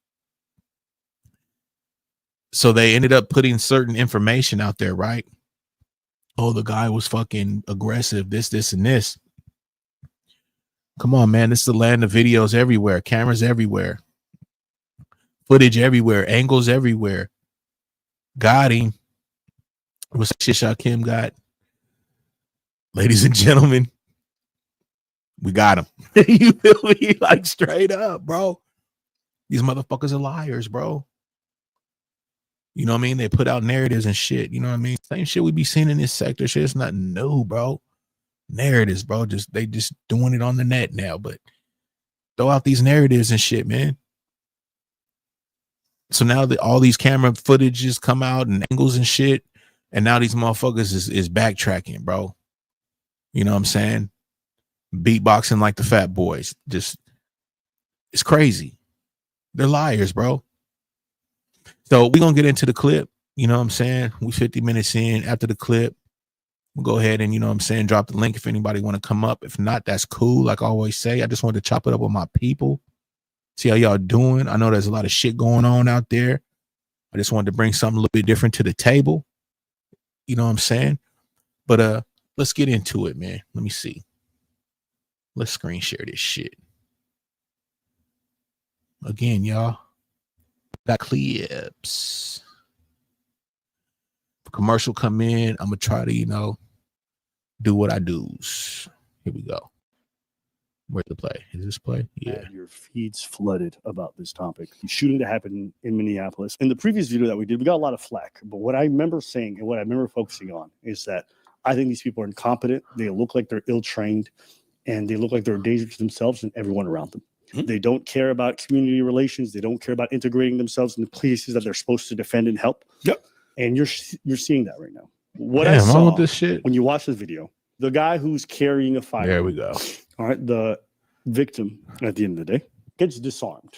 So they ended up putting certain information out there, right? Oh, the guy was fucking aggressive, this, and this. Come on, man. This is the land of videos everywhere, cameras everywhere, footage everywhere, angles everywhere. Got him. What's shit Kim got? Ladies and gentlemen, we got him. You feel me? Like straight up, bro. These motherfuckers are liars, bro. You know what I mean? They put out narratives and shit. You know what I mean? Same shit we be seeing in this sector. Shit, it's nothing new, bro. Narratives, bro. They just doing it on the net now. But throw out these narratives and shit, man. So now that all these camera footages come out and angles and shit, and now these motherfuckers is backtracking, bro. You know what I'm saying? Beatboxing like the Fat Boys. Just, it's crazy. They're liars, bro. So we're going to get into the clip. You know what I'm saying? We 50 minutes in. After the clip, we'll go ahead and, you know what I'm saying, drop the link if anybody want to come up. If not, that's cool. Like I always say, I just wanted to chop it up with my people. See how y'all doing. I know there's a lot of shit going on out there. I just wanted to bring something a little bit different to the table. You know what I'm saying? But let's get into it, man. Let me see. Let's screen share this shit. Again, y'all. Got clips. If a commercial come in, I'm gonna try to, you know, do what I do. Here we go. Where's the play? Is this play? Yeah. Your feeds flooded about this topic. The shooting that happened in Minneapolis. In the previous video that we did, we got a lot of flack. But what I remember saying and what I remember focusing on is that I think these people are incompetent. They look like they're ill-trained, and they look like they're a danger to themselves and everyone around them. They don't care about community relations. They don't care about integrating themselves in the places that they're supposed to defend and help. Yep. And you're seeing that right now. What I saw with this shit? when you watch this video, the guy who's carrying a fire. There we go. All right. The victim at the end of the day gets disarmed.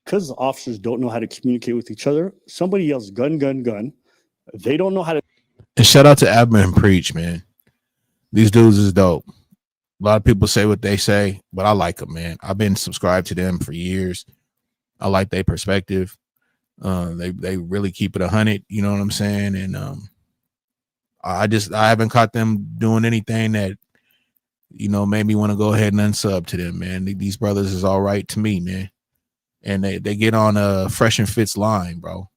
Because the officers don't know how to communicate with each other, somebody yells gun, gun, gun. They don't know how to. And shout out to Abner and Preach, man. These dudes is dope. A lot of people say what they say, but I like them, man. I've been subscribed to them for years. I like their perspective. They really keep it 100. You know what I'm saying? And I haven't caught them doing anything that, you know, made me want to go ahead and unsub to them, man. These brothers is all right to me, man. And they get on Fresh and Fit's line, bro.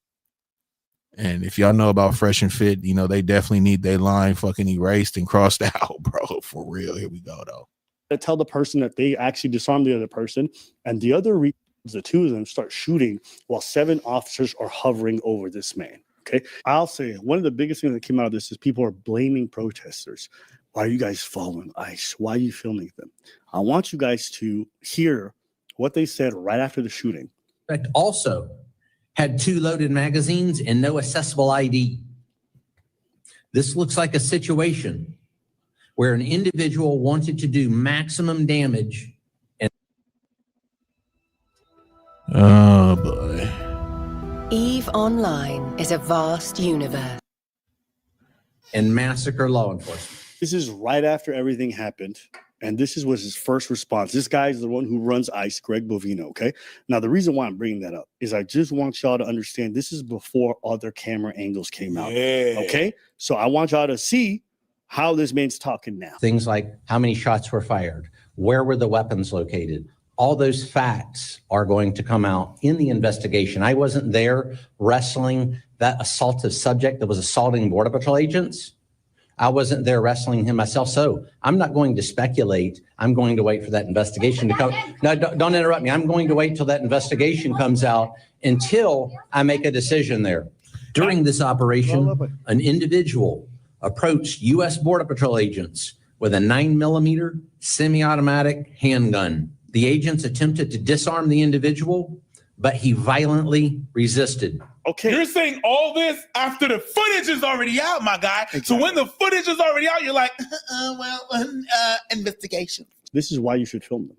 And if y'all know about Fresh and Fit, you know, they definitely need their line fucking erased and crossed out, bro. For real. Here we go, though. To tell the person that they actually disarmed the other person, and the other the 2 of them start shooting while 7 officers are hovering over this man. Okay. I'll say one of the biggest things that came out of this is people are blaming protesters. Why are you guys following ICE? Why are you filming them? I want you guys to hear what they said right after the shooting. Also had 2 loaded magazines and no accessible ID. This looks like a situation where an individual wanted to do maximum damage. Oh, boy. EVE Online is a vast universe. And massacre law enforcement. This is right after everything happened. And this was his first response. This guy is the one who runs ICE, Greg Bovino, okay? Now, the reason why I'm bringing that up is I just want y'all to understand this is before other camera angles came out, okay? So I want y'all to see how this man's talking now. Things like how many shots were fired, where were the weapons located. All those facts are going to come out in the investigation. I wasn't there wrestling that assaultive subject that was assaulting Border Patrol agents. I wasn't there wrestling him myself, so I'm not going to speculate. I'm going to wait for that investigation to come. No, don't interrupt me. I'm going to wait till that investigation comes out until I make a decision there. During this operation, an individual approached U.S. Border Patrol agents with a 9mm semi-automatic handgun. The agents attempted to disarm the individual, but he violently resisted. Okay. You're saying all this after the footage is already out, my guy. Exactly. So when the footage is already out, you're like, investigation. This is why you should film them.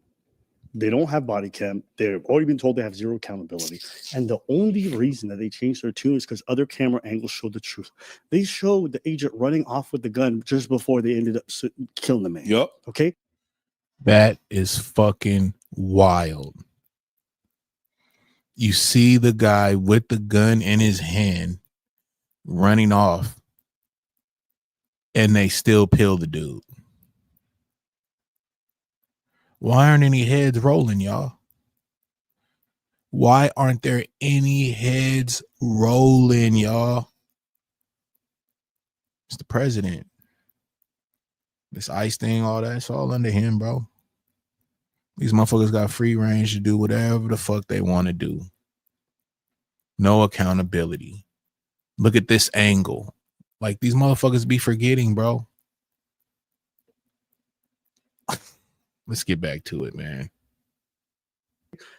They don't have body cam. They've already been told they have zero accountability. And the only reason that they changed their tune is because other camera angles showed the truth. They showed the agent running off with the gun just before they ended up killing the man. Yep. Okay. That is fucking wild. You see the guy with the gun in his hand running off, and they still peel the dude. Why aren't any heads rolling, y'all? Why aren't there any heads rolling, y'all? It's the president. This ICE thing, all that, it's all under him, bro. These motherfuckers got free range to do whatever the fuck they want to do. No accountability. Look at this angle. Like, these motherfuckers be forgetting, bro. Let's get back to it, man.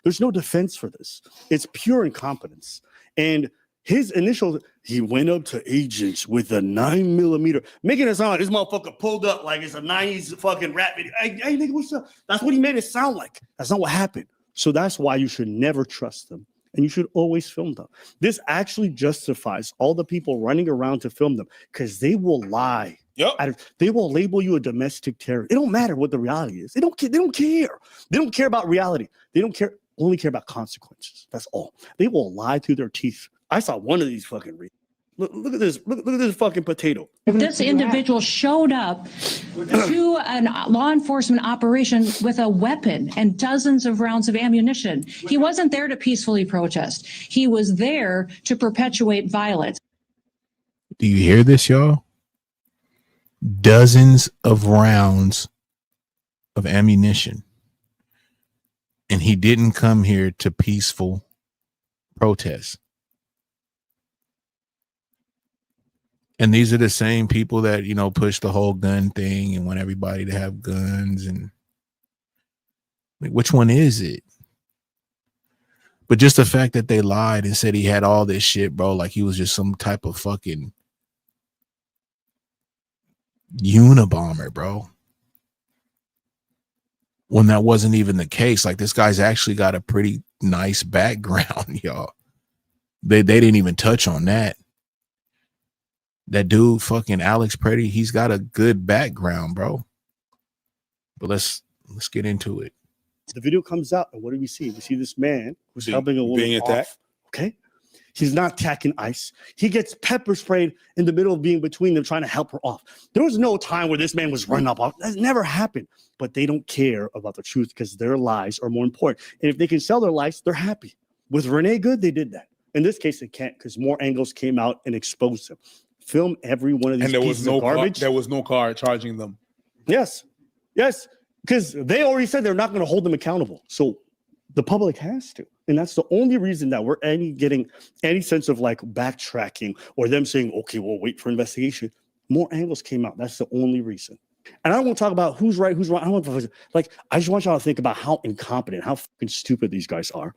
There's no defense for this. It's pure incompetence. And his initial, he went up to agents with a 9mm, making it sound like this motherfucker pulled up like it's a 90s fucking rap video. Hey, nigga, what's up? That's what he made it sound like. That's not what happened. So that's why you should never trust them. And you should always film them. This actually justifies all the people running around to film them because they will lie. Yep. They will label you a domestic terrorist. It don't matter what the reality is. They don't care. They don't care. They don't care about reality. They don't care. Only care about consequences. That's all. They will lie through their teeth. I saw one of these fucking reasons. Look at this. Look at this fucking potato. This individual showed up to a law enforcement operation with a weapon and dozens of rounds of ammunition. He wasn't there to peacefully protest. He was there to perpetuate violence. Do you hear this, y'all? Dozens of rounds of ammunition. And he didn't come here to peaceful protest. And these are the same people that, you know, push the whole gun thing and want everybody to have guns. And like, which one is it? But just the fact that they lied and said he had all this shit, bro, like he was just some type of fucking Unabomber, bro. When that wasn't even the case. Like, this guy's actually got a pretty nice background, y'all. They didn't even touch on that. That dude, fucking Alex Pretti, he's got a good background, bro. But let's get into it. The video comes out, and what do we see? We see this man who's helping a woman being attacked. off. Okay, he's not attacking ICE. He gets pepper sprayed in the middle of being between them, trying to help her off. There was no time where this man was running up. That never happened. But they don't care about the truth because their lies are more important. And if they can sell their lies, they're happy. With Renee Good, they did that. In this case, they can't because more angles came out and exposed them. Film every one of these pieces of garbage. There was no car charging them. Yes, because they already said they're not going to hold them accountable. So the public has to. And that's the only reason that we're getting any sense of like backtracking or them saying, okay, we'll wait for investigation. More angles came out. That's the only reason. And I don't want to talk about who's right, who's wrong. I just want y'all to think about how incompetent, how fucking stupid these guys are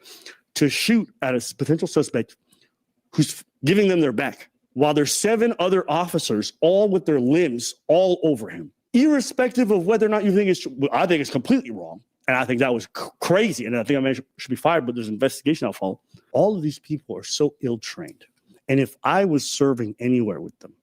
to shoot at a potential suspect who's giving them their back while there's 7 other officers all with their limbs all over him. Irrespective of whether or not you think it's true, I think it's completely wrong. And I think that was crazy. And I think I should be fired, but there's an investigation I'll follow. All of these people are so ill-trained. And if I was serving anywhere with them,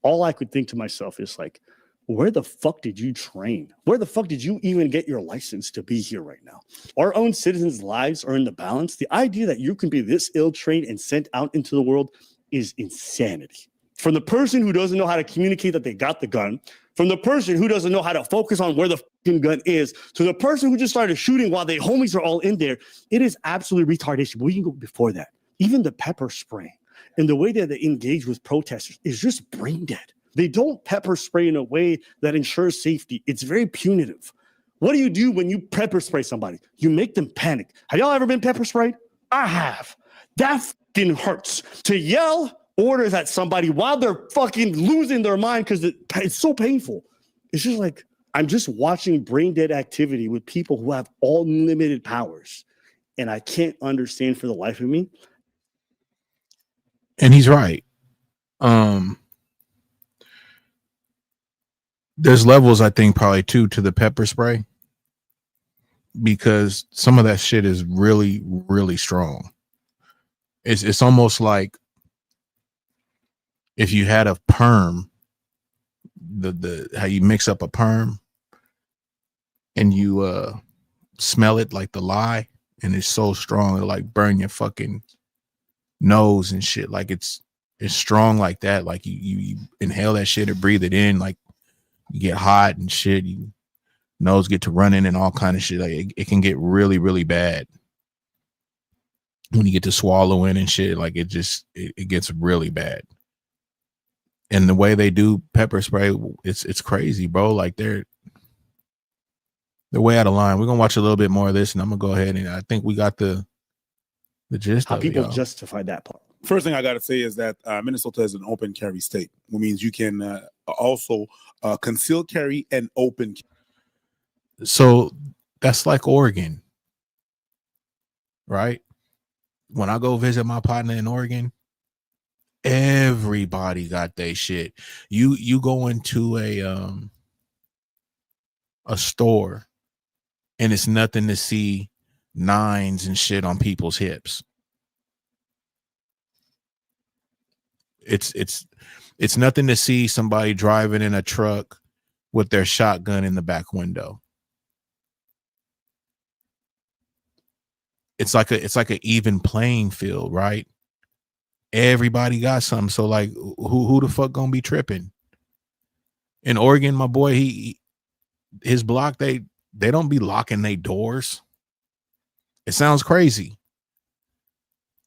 all I could think to myself is like, where the fuck did you train? Where the fuck did you even get your license to be here right now? Our own citizens' lives are in the balance. The idea that you can be this ill-trained and sent out into the world is insanity. From the person who doesn't know how to communicate that they got the gun, from the person who doesn't know how to focus on where the fucking gun is, to the person who just started shooting while their homies are all in there, it is absolute retardation. But we can go before that. Even the pepper spray and the way that they engage with protesters is just brain dead. They don't pepper spray in a way that ensures safety. It's very punitive. What do you do when you pepper spray somebody? You make them panic. Have y'all ever been pepper sprayed? I have. That fucking hurts. To yell orders at somebody while they're fucking losing their mind because it's so painful. It's just like, I'm just watching brain dead activity with people who have unlimited powers. And I can't understand for the life of me. And he's right. There's levels, I think, probably too, to the pepper spray, because some of that shit is really, really strong. It's almost like if you had a perm, the how you mix up a perm and you smell it like the lye, and it's so strong it'll like burn your fucking nose and shit. Like it's strong like that. Like you inhale that shit or breathe it in, like you get hot and shit, you nose get to running and all kind of shit. Like it can get really, really bad when you get to swallowing and shit. Like it gets really bad. And the way they do pepper spray, it's crazy, bro. Like they're way out of line. We're gonna watch a little bit more of this, and I'm gonna go ahead, and I think we got the gist how of people it, justify that part. First thing I got to say is that Minnesota is an open carry state, which means you can also conceal carry and open carry. So that's like Oregon, right? When I go visit my partner in Oregon, everybody got their shit. You go into a store and it's nothing to see 9s and shit on people's hips. It's nothing to see somebody driving in a truck with their shotgun in the back window. It's like an even playing field, right? Everybody got something. So like, who the fuck gonna be tripping? In Oregon, my boy, his block, they don't be locking their doors. It sounds crazy,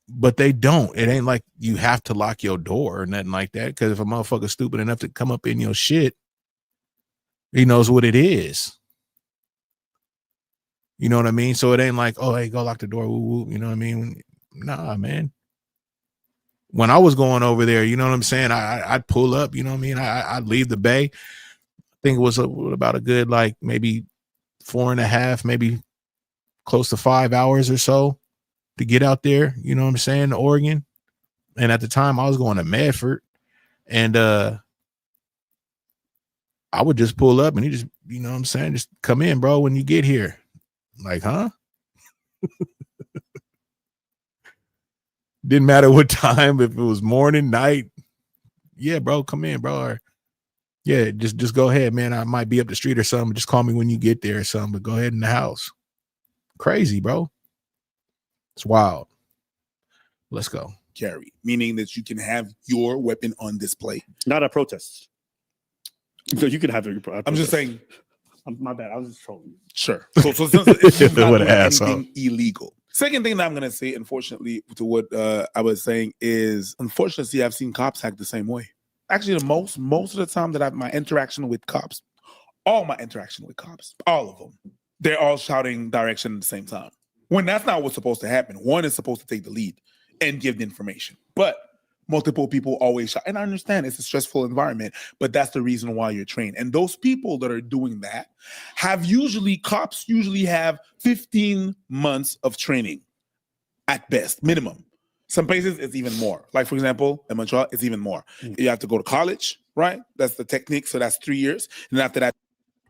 but they don't. It ain't like you have to lock your door or nothing like that. Because if a motherfucker's stupid enough to come up in your shit, he knows what it is. You know what I mean? So it ain't like, oh, hey, go lock the door. Woo, woo. You know what I mean? Nah, man. When I was going over there, you know what I'm saying? I'd pull up, you know what I mean? I'd leave the bay. I think it was about a good, like maybe 4.5, maybe close to 5 hours or so to get out there. You know what I'm saying? To Oregon. And at the time I was going to Medford, and I would just pull up and he just, you know what I'm saying? Just come in, bro, when you get here. Like, huh? Didn't matter what time, if it was morning, night. Yeah, bro, come in, bro. Or, yeah, just go ahead, man. I might be up the street or something. Just call me when you get there or something, but go ahead in the house. Crazy, bro. It's wild. Let's go. Carry, meaning that you can have your weapon on display. Not at protests. So you can have it. I'm just saying. My bad. I was just trolling. Sure. So it's not What doing an asshole. anything illegal. Second thing that I'm going to say, unfortunately, to what I was saying is, unfortunately, I've seen cops act the same way. Actually, the most of the time that my interaction with cops, all of them, they're all shouting direction at the same time. When that's not what's supposed to happen. One is supposed to take the lead and give the information. But multiple people always shout. And I understand it's a stressful environment, but that's the reason why you're trained. And those people that are doing that cops usually have 15 months of training at best, minimum. Some places it's even more. Like, for example, in Montreal, it's even more. You have to go to college, right? That's the technique. So that's 3 years. And after that,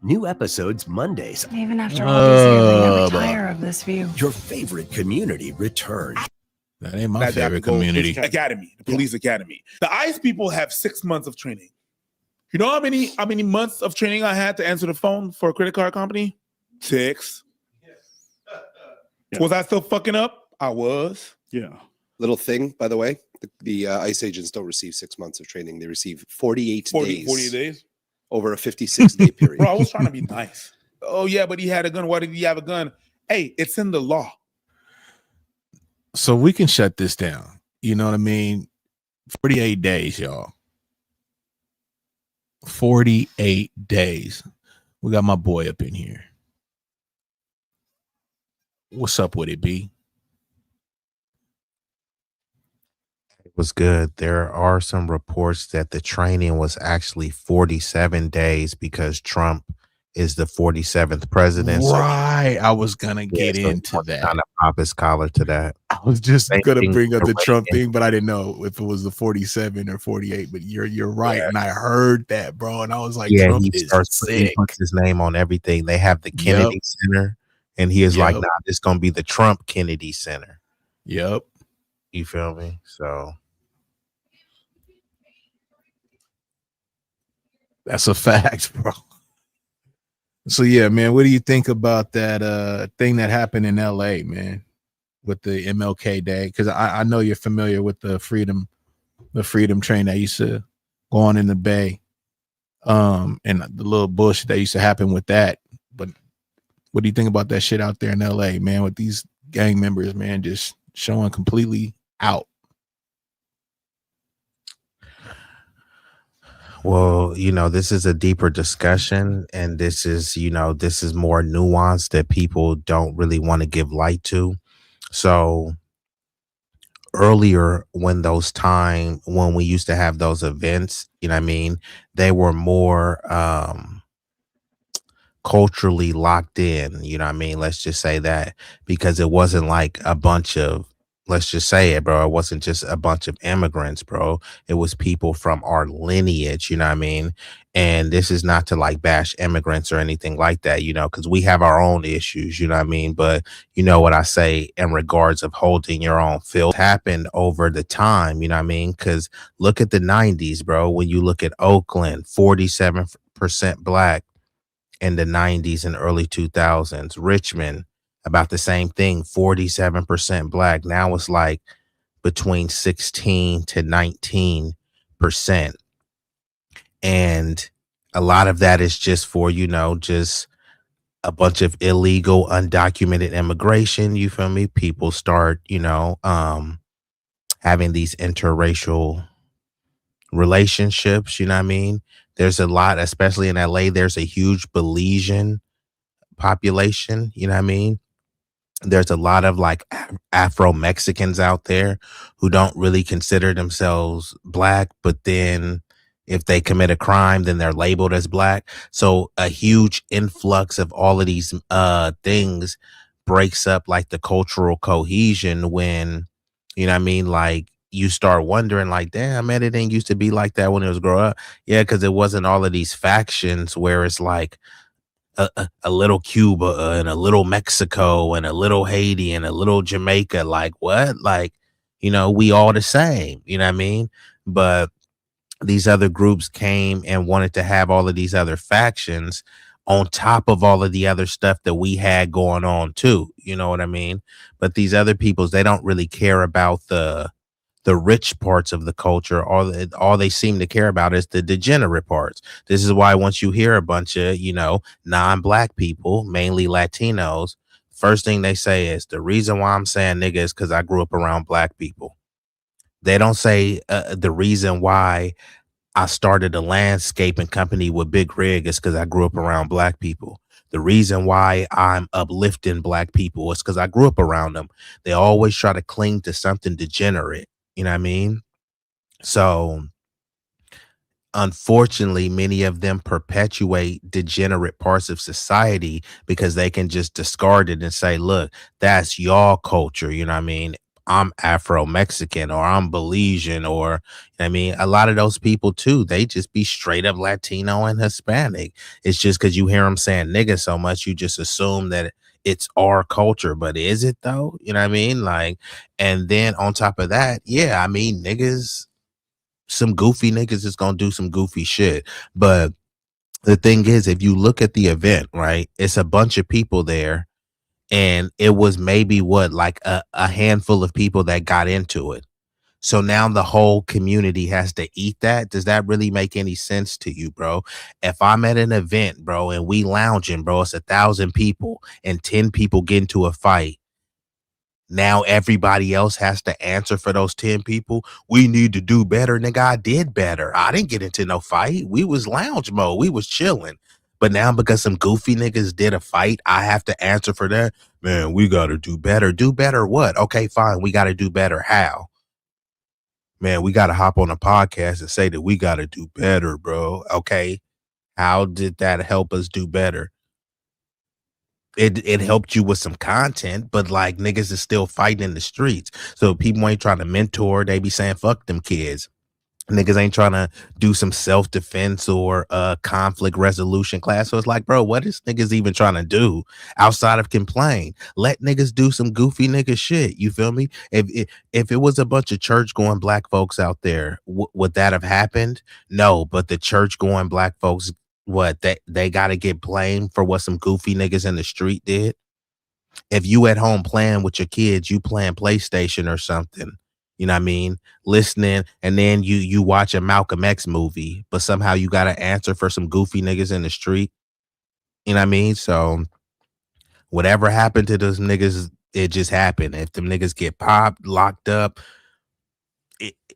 New episodes Mondays. Even after all these years, I never tire of this view. Your favorite community returns. That ain't my favorite community. Academy, the police academy. The ICE people have 6 months of training. You know how many months of training I had to answer the phone for a credit card company? 6. Yeah. Was I still fucking up? I was. Yeah. Little thing, by the way, the ICE agents don't receive 6 months of training. They receive 48 days. 48 days? Over a 56-day period. Bro, I was trying to be nice. Oh, yeah, but he had a gun. Why did he have a gun? Hey, it's in the law. So we can shut this down. You know what I mean? 48 days, y'all. 48 days. We got my boy up in here. What's up with it, B? It was good. There are some reports that the training was actually 47 days because Trump is the 47th president. Right. I was gonna get into that. Kind of pop his collar to that. I was just Same gonna thing bring up for the Trump Reagan. thing, but I didn't know if it was the 47 or 48. But you're right, Yeah. and I heard that, bro, and I was like, Yeah, Trump he is starts he sick. puts his name on everything. They have the Kennedy Center, and he is like, Yep. nah, this gonna be the Trump Kennedy Center. Yep. You feel me? So That's a fact, bro. So yeah, man, what do you think about that thing that happened in LA, man, with the MLK Day? Because I know you're familiar with the freedom train that used to go on in the Bay, and the little bullshit that used to happen with that. But what do you think about that shit out there in LA, man, with these gang members, man, just showing completely out? well, this is a deeper discussion, and this is more nuanced that people don't really want to give light to. So earlier, when we used to have those events, they were more culturally locked in, let's just say that, because it wasn't like a bunch of, let's just say it, bro, it wasn't just a bunch of immigrants, bro. It was people from our lineage, and this is not to like bash immigrants or anything like that, because we have our own issues, but you know what I say in regards of holding your own filth happened over the time, because look at the 90s, bro. When you look at Oakland, 47% black in the 90s and early 2000s. Richmond, about the same thing, 47% black. Now it's like between 16 to 19%. And a lot of that is just for, just a bunch of illegal, undocumented immigration. You feel me? People start, having these interracial relationships, There's a lot, especially in LA, there's a huge Belizean population, There's a lot of like Afro Mexicans out there who don't really consider themselves black, but then if they commit a crime, then they're labeled as black. So a huge influx of all of these things breaks up like the cultural cohesion when, like you start wondering like, damn, man, it didn't used to be like that when it was growing up. Yeah, because it wasn't all of these factions where it's like a little Cuba and a little Mexico and a little Haiti and a little Jamaica. Like what? Like, we all the same, But these other groups came and wanted to have all of these other factions on top of all of the other stuff that we had going on too. You know what I mean? But these other peoples, they don't really care about the rich parts of the culture. All they seem to care about is the degenerate parts. This is why once you hear a bunch of, non-black people, mainly Latinos, first thing they say is the reason why I'm saying nigga is because I grew up around black people. They don't say the reason why I started a landscaping company with Big Rig is because I grew up around black people. The reason why I'm uplifting black people is because I grew up around them. They always try to cling to something degenerate. You know what I mean? So unfortunately, many of them perpetuate degenerate parts of society because they can just discard it and say, look, that's y'all culture. You know what I mean? I'm Afro-Mexican or I'm Belizean or, a lot of those people too, they just be straight up Latino and Hispanic. It's just because you hear them saying nigga so much, you just assume that it's our culture, but is it though? You know what I mean? Like, and then on top of that, yeah, niggas some goofy niggas is gonna do some goofy shit. But the thing is, if you look at the event, right, it's a bunch of people there, and it was maybe like a handful of people that got into it. So now the whole community has to eat that. Does that really make any sense to you, bro? If I'm at an event, bro, and we lounging, bro, it's 1,000 people and 10 people get into a fight. Now everybody else has to answer for those 10 people. We need to do better. Nigga, I did better. I didn't get into no fight. We was lounge mode. We was chilling. But now because some goofy niggas did a fight, I have to answer for that. Man, we got to do better. Do better what? Okay, fine. We got to do better. How? Man, we got to hop on a podcast and say that we got to do better, bro. Okay. How did that help us do better? It helped you with some content, but like niggas is still fighting in the streets. So people ain't trying to mentor. They be saying, fuck them kids. Niggas ain't trying to do some self-defense or conflict resolution class. So it's like, bro, what is niggas even trying to do outside of complain? Let niggas do some goofy nigga shit. You feel me? If it was a bunch of church going black folks out there, would that have happened? No, but the church going black folks, what, they got to get blamed for what some goofy niggas in the street did? If you at home playing with your kids, you playing PlayStation or something, you know what I mean, listening, and then you watch a Malcolm X movie, but somehow you got to answer for some goofy niggas in the street, you know what I mean? So whatever happened to those niggas, it just happened. If them niggas get popped, locked up,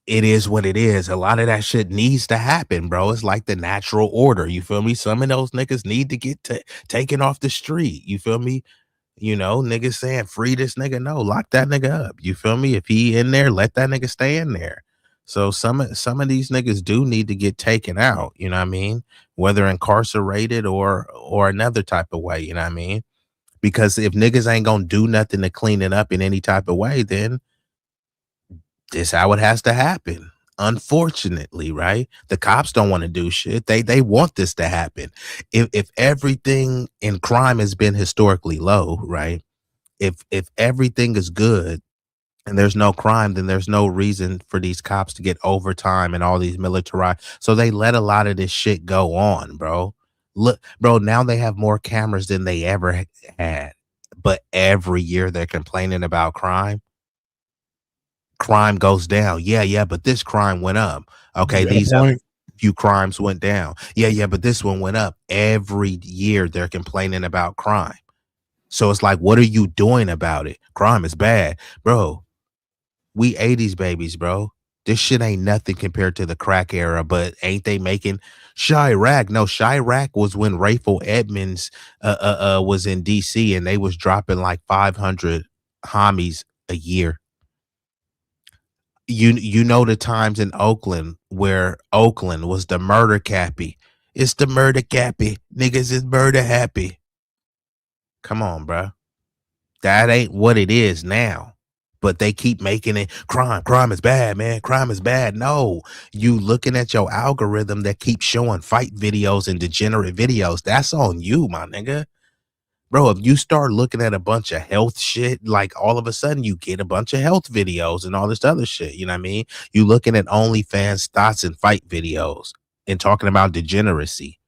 it is what it is. A lot of that shit needs to happen, bro. It's like the natural order. You feel me? Some of those niggas need to get taken off the street. You feel me? You know, niggas saying free this nigga. No, lock that nigga up. You feel me? If he in there, let that nigga stay in there. So some of these niggas do need to get taken out. You know what I mean? Whether incarcerated or another type of way. You know what I mean? Because if niggas ain't gonna do nothing to clean it up in any type of way, then this how it has to happen. Unfortunately, right? The cops don't want to do shit. They want this to happen. If everything in crime has been historically low, right? If everything is good and there's no crime, then there's no reason for these cops to get overtime and all these militarized. So they let a lot of this shit go on, bro. Look, bro, now they have more cameras than they ever had. But every year they're complaining about crime. Crime goes down. Yeah, but this crime went up. Okay, these other few crimes went down. Yeah, but this one went up. Every year they're complaining about crime. So it's like, what are you doing about it? Crime is bad. Bro, we 80s babies, bro. This shit ain't nothing compared to the crack era, but ain't they making Chirac? No, Chirac was when Rayful Edmonds was in DC and they was dropping like 500 homies a year. You know the times in Oakland where Oakland was the murder cappy. It's the murder cappy. Niggas is murder happy. Come on, bro. That ain't what it is now. But they keep making it crime is bad, man. Crime is bad. No, you looking at your algorithm that keeps showing fight videos and degenerate videos. That's on you, my nigga. Bro, if you start looking at a bunch of health shit, like all of a sudden you get a bunch of health videos and all this other shit. You know what I mean? You looking at OnlyFans thoughts and fight videos and talking about degeneracy.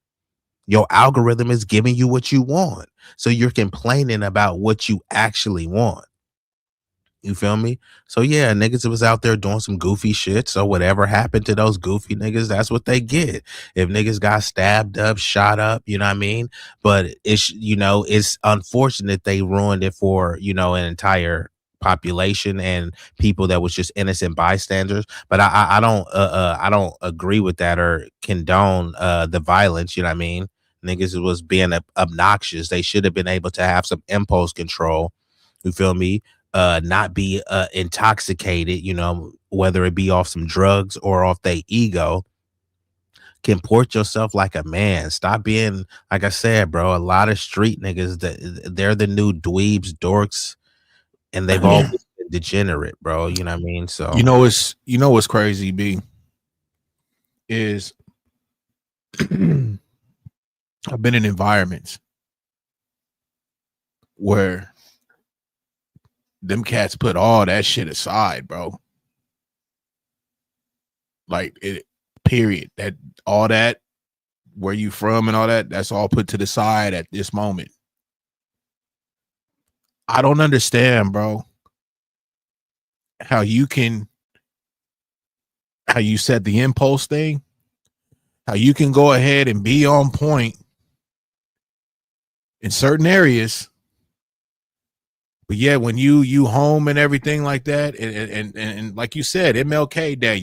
Your algorithm is giving you what you want. So you're complaining about what you actually want. You feel me? So yeah, niggas was out there doing some goofy shit. So whatever happened to those goofy niggas, that's what they get. If niggas got stabbed up, shot up, you know what I mean? But it's, you know, it's unfortunate they ruined it for, you know, an entire population and people that was just innocent bystanders. But I don't agree with that or condone the violence, you know what I mean? Niggas was being obnoxious. They should have been able to have some impulse control. You feel me? Not be intoxicated, you know, whether it be off some drugs or off their ego. Comport yourself like a man. Stop being, like I said, bro, a lot of street niggas, they're the new dweebs, dorks, and they've always been degenerate, bro. You know what I mean? So you know what's crazy, B, is I've been in environments where them cats put all that shit aside, bro. Like it. Period. That all that where you from and all that. That's all put to the side at this moment. I don't understand, bro. How you said the impulse thing. How you can go ahead and be on point in certain areas, but yeah, when you home and everything like that, and like you said, MLK Day,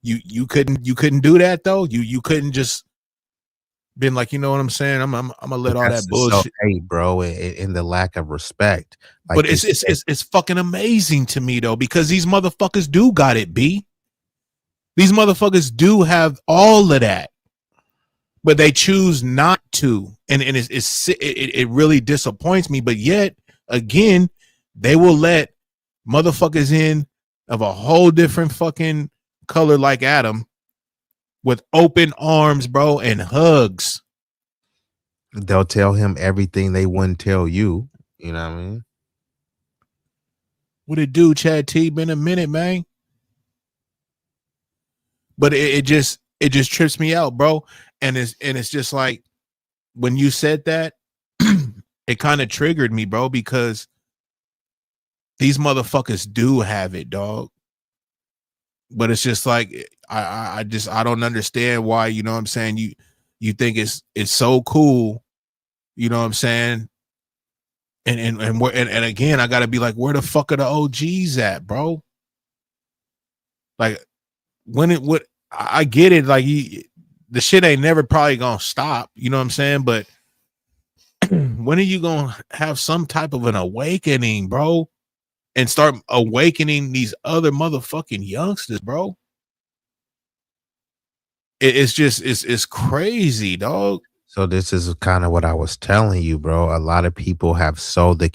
you couldn't do that though. You couldn't just been like, you know what I'm saying? I'm gonna let all That's that the bullshit. hate, bro, and the lack of respect. Like But it's fucking amazing to me though, because these motherfuckers do got it, B. These motherfuckers do have all of that, but they choose not to, and it really disappoints me. But yet again, they will let motherfuckers in of a whole different fucking color like Adam with open arms, bro, and hugs. They'll tell him everything they wouldn't tell you. You know what I mean? What it do, Chad T? Been a minute, man. But it just trips me out, bro. And it's just like when you said that, it kind of triggered me, bro, because these motherfuckers do have it, dog. But it's just like I don't understand why, you know what I'm saying? You think it's so cool, you know what I'm saying? And again, I gotta be like, where the fuck are the OGs at, bro? Like I get it, like the shit ain't never probably gonna stop, you know what I'm saying? But when are you gonna have some type of an awakening, bro? And start awakening these other motherfucking youngsters, bro? It's crazy, dog. So this is kind of what I was telling you, bro. A lot of people have sold the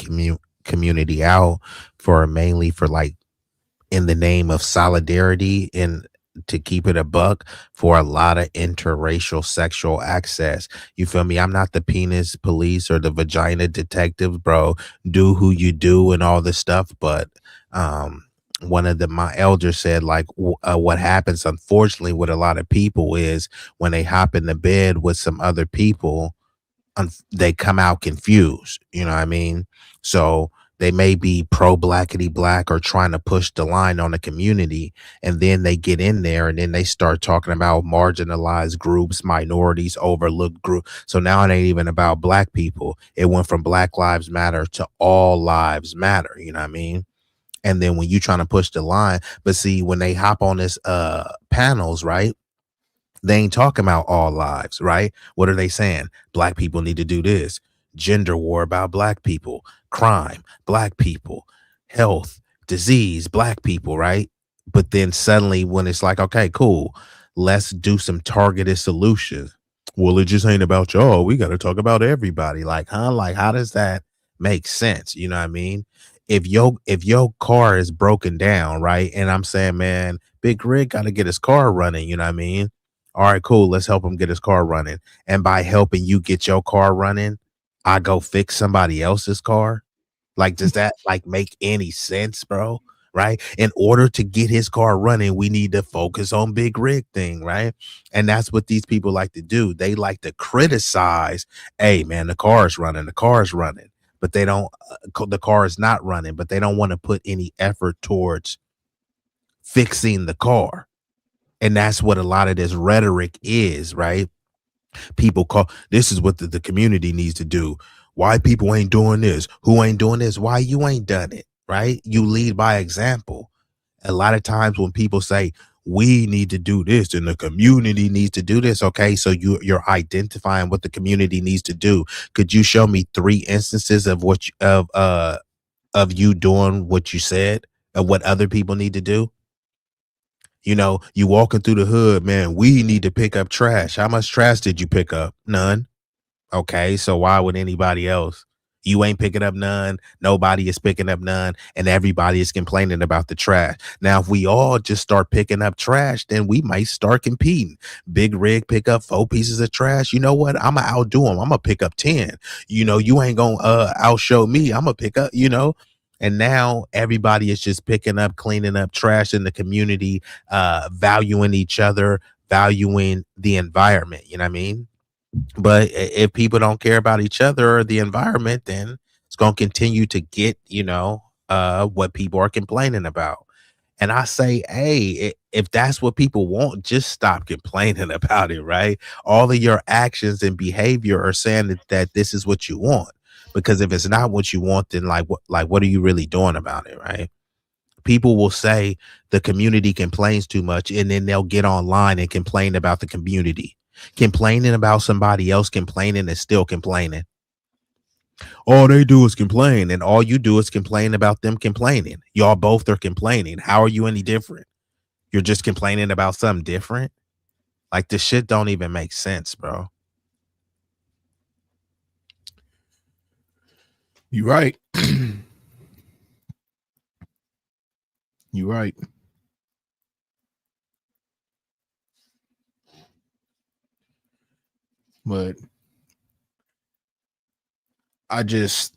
community out mainly for like in the name of solidarity and to keep it a buck for a lot of interracial sexual access. You feel me? I'm not the penis police or the vagina detectives, bro. Do who you do and all this stuff. But one of my elders said like what happens unfortunately with a lot of people is when they hop in the bed with some other people, they come out confused. You know what I mean? So they may be pro blackity black or trying to push the line on the community, and then they get in there and then they start talking about marginalized groups, minorities, overlooked group. So now it ain't even about black people. It went from Black Lives Matter to All Lives Matter. You know what I mean? And then when you trying to push the line, but see when they hop on this panels, right? They ain't talking about all lives, right? What are they saying? Black people need to do this. Gender war about black people, crime, black people, health, disease, black people, right? But then suddenly when it's like, okay, cool, let's do some targeted solutions. Well, it just ain't about y'all. We got to talk about everybody. Like, huh? Like, how does that make sense? You know what I mean? If your car is broken down, right? And I'm saying, man, Big Rig got to get his car running, you know what I mean? All right, cool. Let's help him get his car running. And by helping you get your car running, I go fix somebody else's car. Like, does that like make any sense, bro? Right? In order to get his car running, we need to focus on Big Rig thing, right? And that's what these people like to do. They like to criticize, hey man, the car is running, but they don't the car is not running, but they don't want to put any effort towards fixing the car. And that's what a lot of this rhetoric is, right? People call this is what the community needs to do. Why people ain't doing this? Who ain't doing this? Why you ain't done it, right? You lead by example. A lot of times when people say we need to do this and the community needs to do this, okay, so you're identifying what the community needs to do. Could you show me 3 instances of of you doing what you said, of what other people need to do? You know, you walking through the hood, man, we need to pick up trash. How much trash did you pick up? None. Okay, so why would anybody else? You ain't picking up none. Nobody is picking up none. And everybody is complaining about the trash. Now, if we all just start picking up trash, then we might start competing. Big Rig pick up 4 pieces of trash. You know what? I'm going to outdo him. I'm going to pick up 10. You know, you ain't going to outshow me. I'm going to pick up, you know. And now everybody is just picking up, cleaning up trash in the community, valuing each other, valuing the environment. You know what I mean? But if people don't care about each other or the environment, then it's going to continue to get, what people are complaining about. And I say, hey, if that's what people want, just stop complaining about it, right? All of your actions and behavior are saying that this is what you want. Because if it's not what you want, then what are you really doing about it, right? People will say the community complains too much, and then they'll get online and complain about the community. Complaining about somebody else complaining is still complaining. All they do is complain, and all you do is complain about them complaining. Y'all both are complaining. How are you any different? You're just complaining about something different. Like, this shit don't even make sense, bro. You're right. You're right. But I just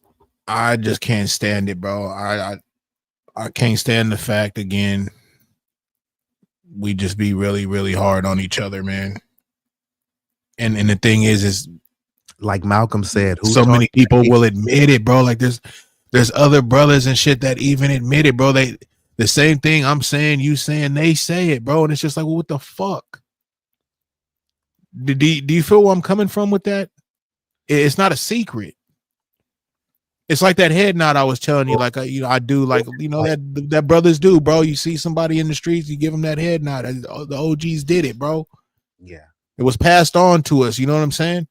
can't stand it, bro. I can't stand the fact, again, we just be really, really hard on each other, man. And the thing is like Malcolm said, so many people will admit it, bro. Like there's other brothers and shit that even admit it, bro. They the same thing I'm saying, you saying, they say it, bro. And it's just like, well, what the fuck? Do you feel where I'm coming from with that? It's not a secret. It's like that head nod I was telling you, like I do, like that brothers do, bro. You see somebody in the streets, you give them that head nod. The OGs did it, bro. Yeah, it was passed on to us. You know what I'm saying?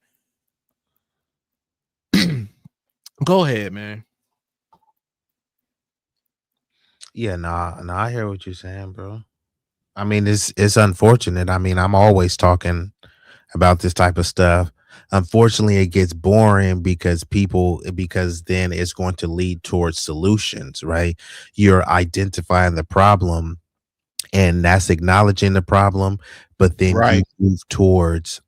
Go ahead, man. Yeah, nah, I hear what you're saying, bro. I mean, it's unfortunate. I mean, I'm always talking about this type of stuff. Unfortunately, it gets boring because then it's going to lead towards solutions, right? You're identifying the problem, and that's acknowledging the problem, but then you move towards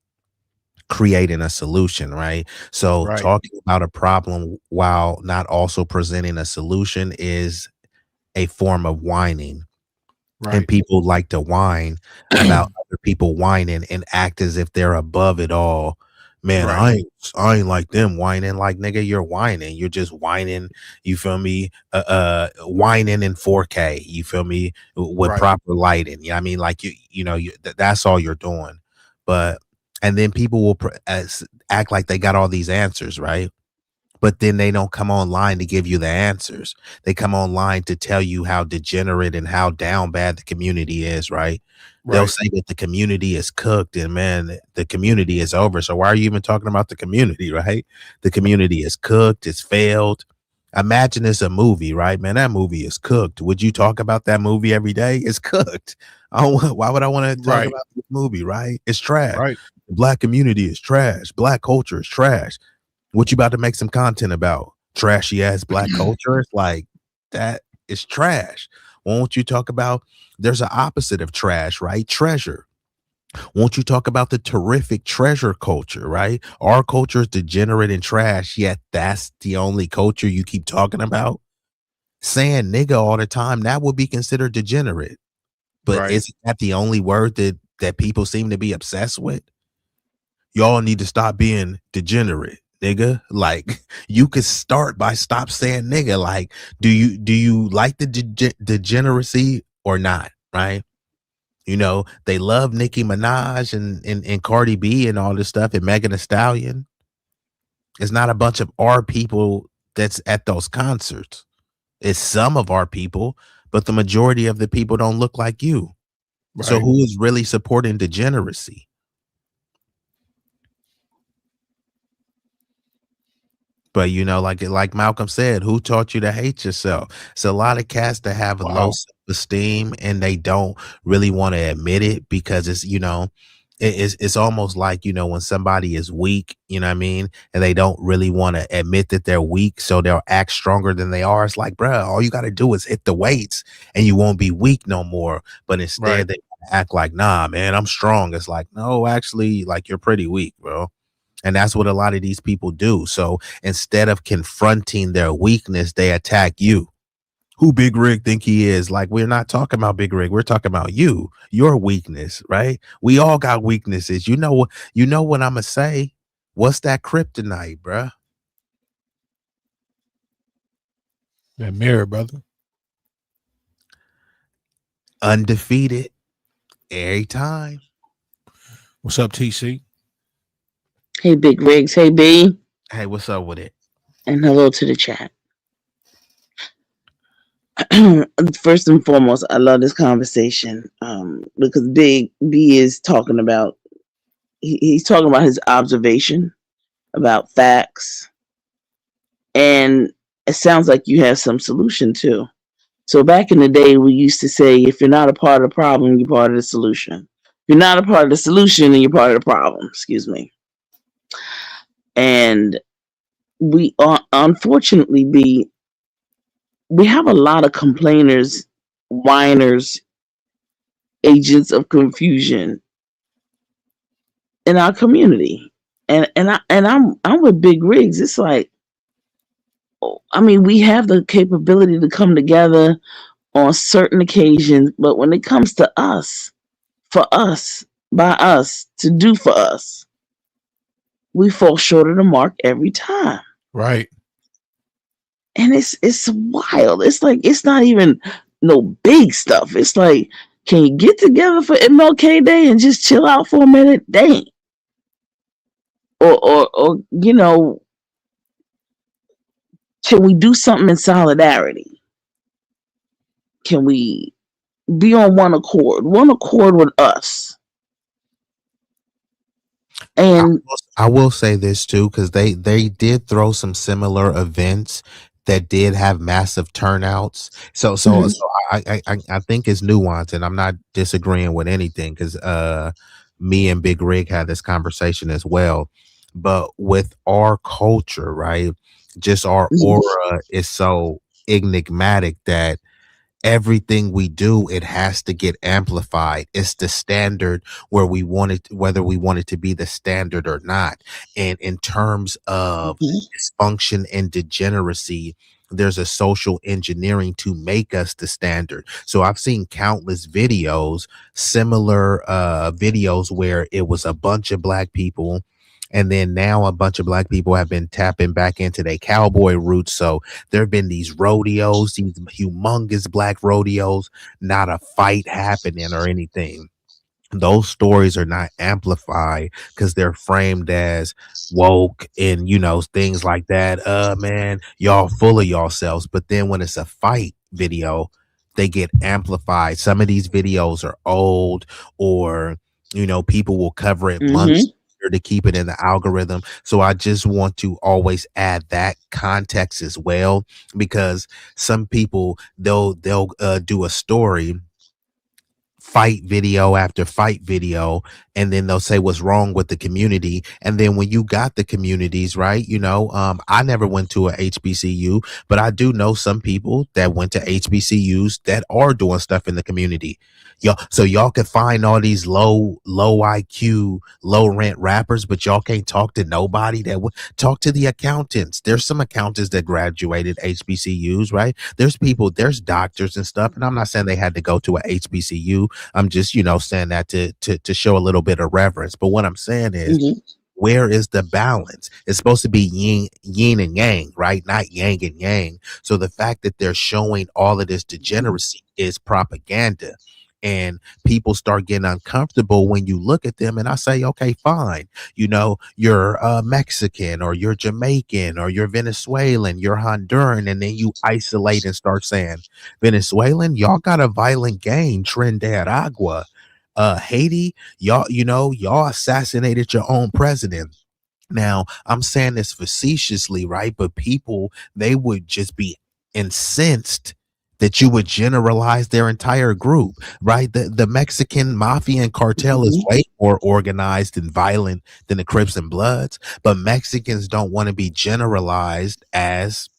creating a solution, right? So talking about a problem while not also presenting a solution is a form of whining. And people like to whine about other people whining and act as if they're above it all. Man, I ain't like them whining. Like, nigga, you're whining. You're just whining. You feel me? Whining in 4K. You feel me? With proper lighting. Yeah, I mean, like that's all you're doing. And then people will act like they got all these answers, right? But then they don't come online to give you the answers. They come online to tell you how degenerate and how down bad the community is, right? They'll say that the community is cooked and, man, the community is over. So why are you even talking about the community, right? The community is cooked. It's failed. Imagine it's a movie, right? Man, that movie is cooked. Would you talk about that movie every day? It's cooked. Why would I want to talk about this movie, right? It's trash. The Black community is trash. Black culture is trash. What you about to make some content about? Trashy ass Black culture? It's like, that is trash. Won't you talk about, there's an opposite of trash, right? Treasure. Won't you talk about the terrific treasure culture, right? Our culture is degenerate and trash, yet that's the only culture you keep talking about. Saying nigga all the time, that would be considered degenerate. But isn't that the only word that people seem to be obsessed with? Y'all need to stop being degenerate, nigga. Like, you could start by stop saying nigga. Like, do you like the degeneracy or not, right? They love Nicki Minaj and Cardi B and all this stuff, and Megan Thee Stallion. It's not a bunch of our people that's at those concerts. It's some of our people, but the majority of the people don't look like you. So who is really supporting degeneracy? But like Malcolm said, who taught you to hate yourself? It's a lot of cats that have a low self-esteem and they don't really want to admit it because it's almost like, when somebody is weak, you know what I mean? And they don't really want to admit that they're weak, so they'll act stronger than they are. It's like, bro, all you got to do is hit the weights and you won't be weak no more. But instead they act like, nah, man, I'm strong. It's like, no, actually, like, you're pretty weak, bro. And that's what a lot of these people do. So instead of confronting their weakness, they attack you. who Big Rig think he is. Like, we're not talking about Big Rig. We're talking about your weakness, right? We all got weaknesses. You know what I'm gonna say? What's that kryptonite, bruh? That mirror, brother. Undefeated every time. What's up, TC? Hey, Big Rigs. Hey, B. Hey, what's up with it? And hello to the chat. First and foremost, I love this conversation because Big B is talking about, he's talking about his observation about facts. And it sounds like you have some solution too. So back in the day, we used to say, if you're not a part of the problem, you're part of the solution. If you're not a part of the solution, then you're part of the problem. Excuse me. And we are, unfortunately, we have a lot of complainers, whiners, agents of confusion in our community. And I'm with Big Rigs. It's like, I mean, we have the capability to come together on certain occasions, but when it comes to us, for us, by us, to do for us, we fall short of the mark every time. Right. And it's wild. It's like, it's not even no big stuff. It's like, can you get together for MLK Day and just chill out for a minute? Dang. Or you know, can we do something in solidarity? Can we be on one accord with us? And I will say this too, because they did throw some similar events that did have massive turnouts. So I think it's nuanced, and I'm not disagreeing with anything, because me and Big Rig had this conversation as well. But with our culture, right, just our aura is so enigmatic that everything we do, it has to get amplified. It's the standard where we want it, whether we want it to be the standard or not. And in terms of dysfunction and degeneracy, there's a social engineering to make us the standard. So I've seen countless videos, similar videos where it was a bunch of black people, and then now a bunch of black people have been tapping back into their cowboy roots. So there have been these rodeos, these humongous black rodeos, not a fight happening or anything. Those stories are not amplified because they're framed as woke and, you know, things like that. Man, y'all full of yourselves. But then when it's a fight video, they get amplified. Some of these videos are old, or, you know, people will cover it months to keep it in the algorithm. So I just want to always add that context as well, because some people, they'll do a story, fight video after fight video, and then they'll say what's wrong with the community. And then when you got the communities, right, you know, I never went to a HBCU, but I do know some people that went to HBCUs that are doing stuff in the community. So y'all can find all these low IQ, low rent rappers, but y'all can't talk to nobody that would talk to the accountants. There's some accountants that graduated HBCUs, right? There's people, there's doctors and stuff. And I'm not saying they had to go to a HBCU. I'm just, you know, saying that to show a little bit of reverence. But what I'm saying is, where is the balance? It's supposed to be yin and yang, right? Not yang and yang. So the fact that they're showing all of this degeneracy is propaganda. And people start getting uncomfortable when you look at them. And I say, okay, fine. You know, you're Mexican, or you're Jamaican, or you're Venezuelan, you're Honduran. And then you isolate and start saying, Venezuelan, y'all got a violent gang, Trinidad Agua. Haiti, y'all, you know, y'all assassinated your own president. Now, I'm saying this facetiously, right? But people, they would just be incensed that you would generalize their entire group, right? The Mexican mafia and cartel is way more organized and violent than the Crips and Bloods, but Mexicans don't want to be generalized as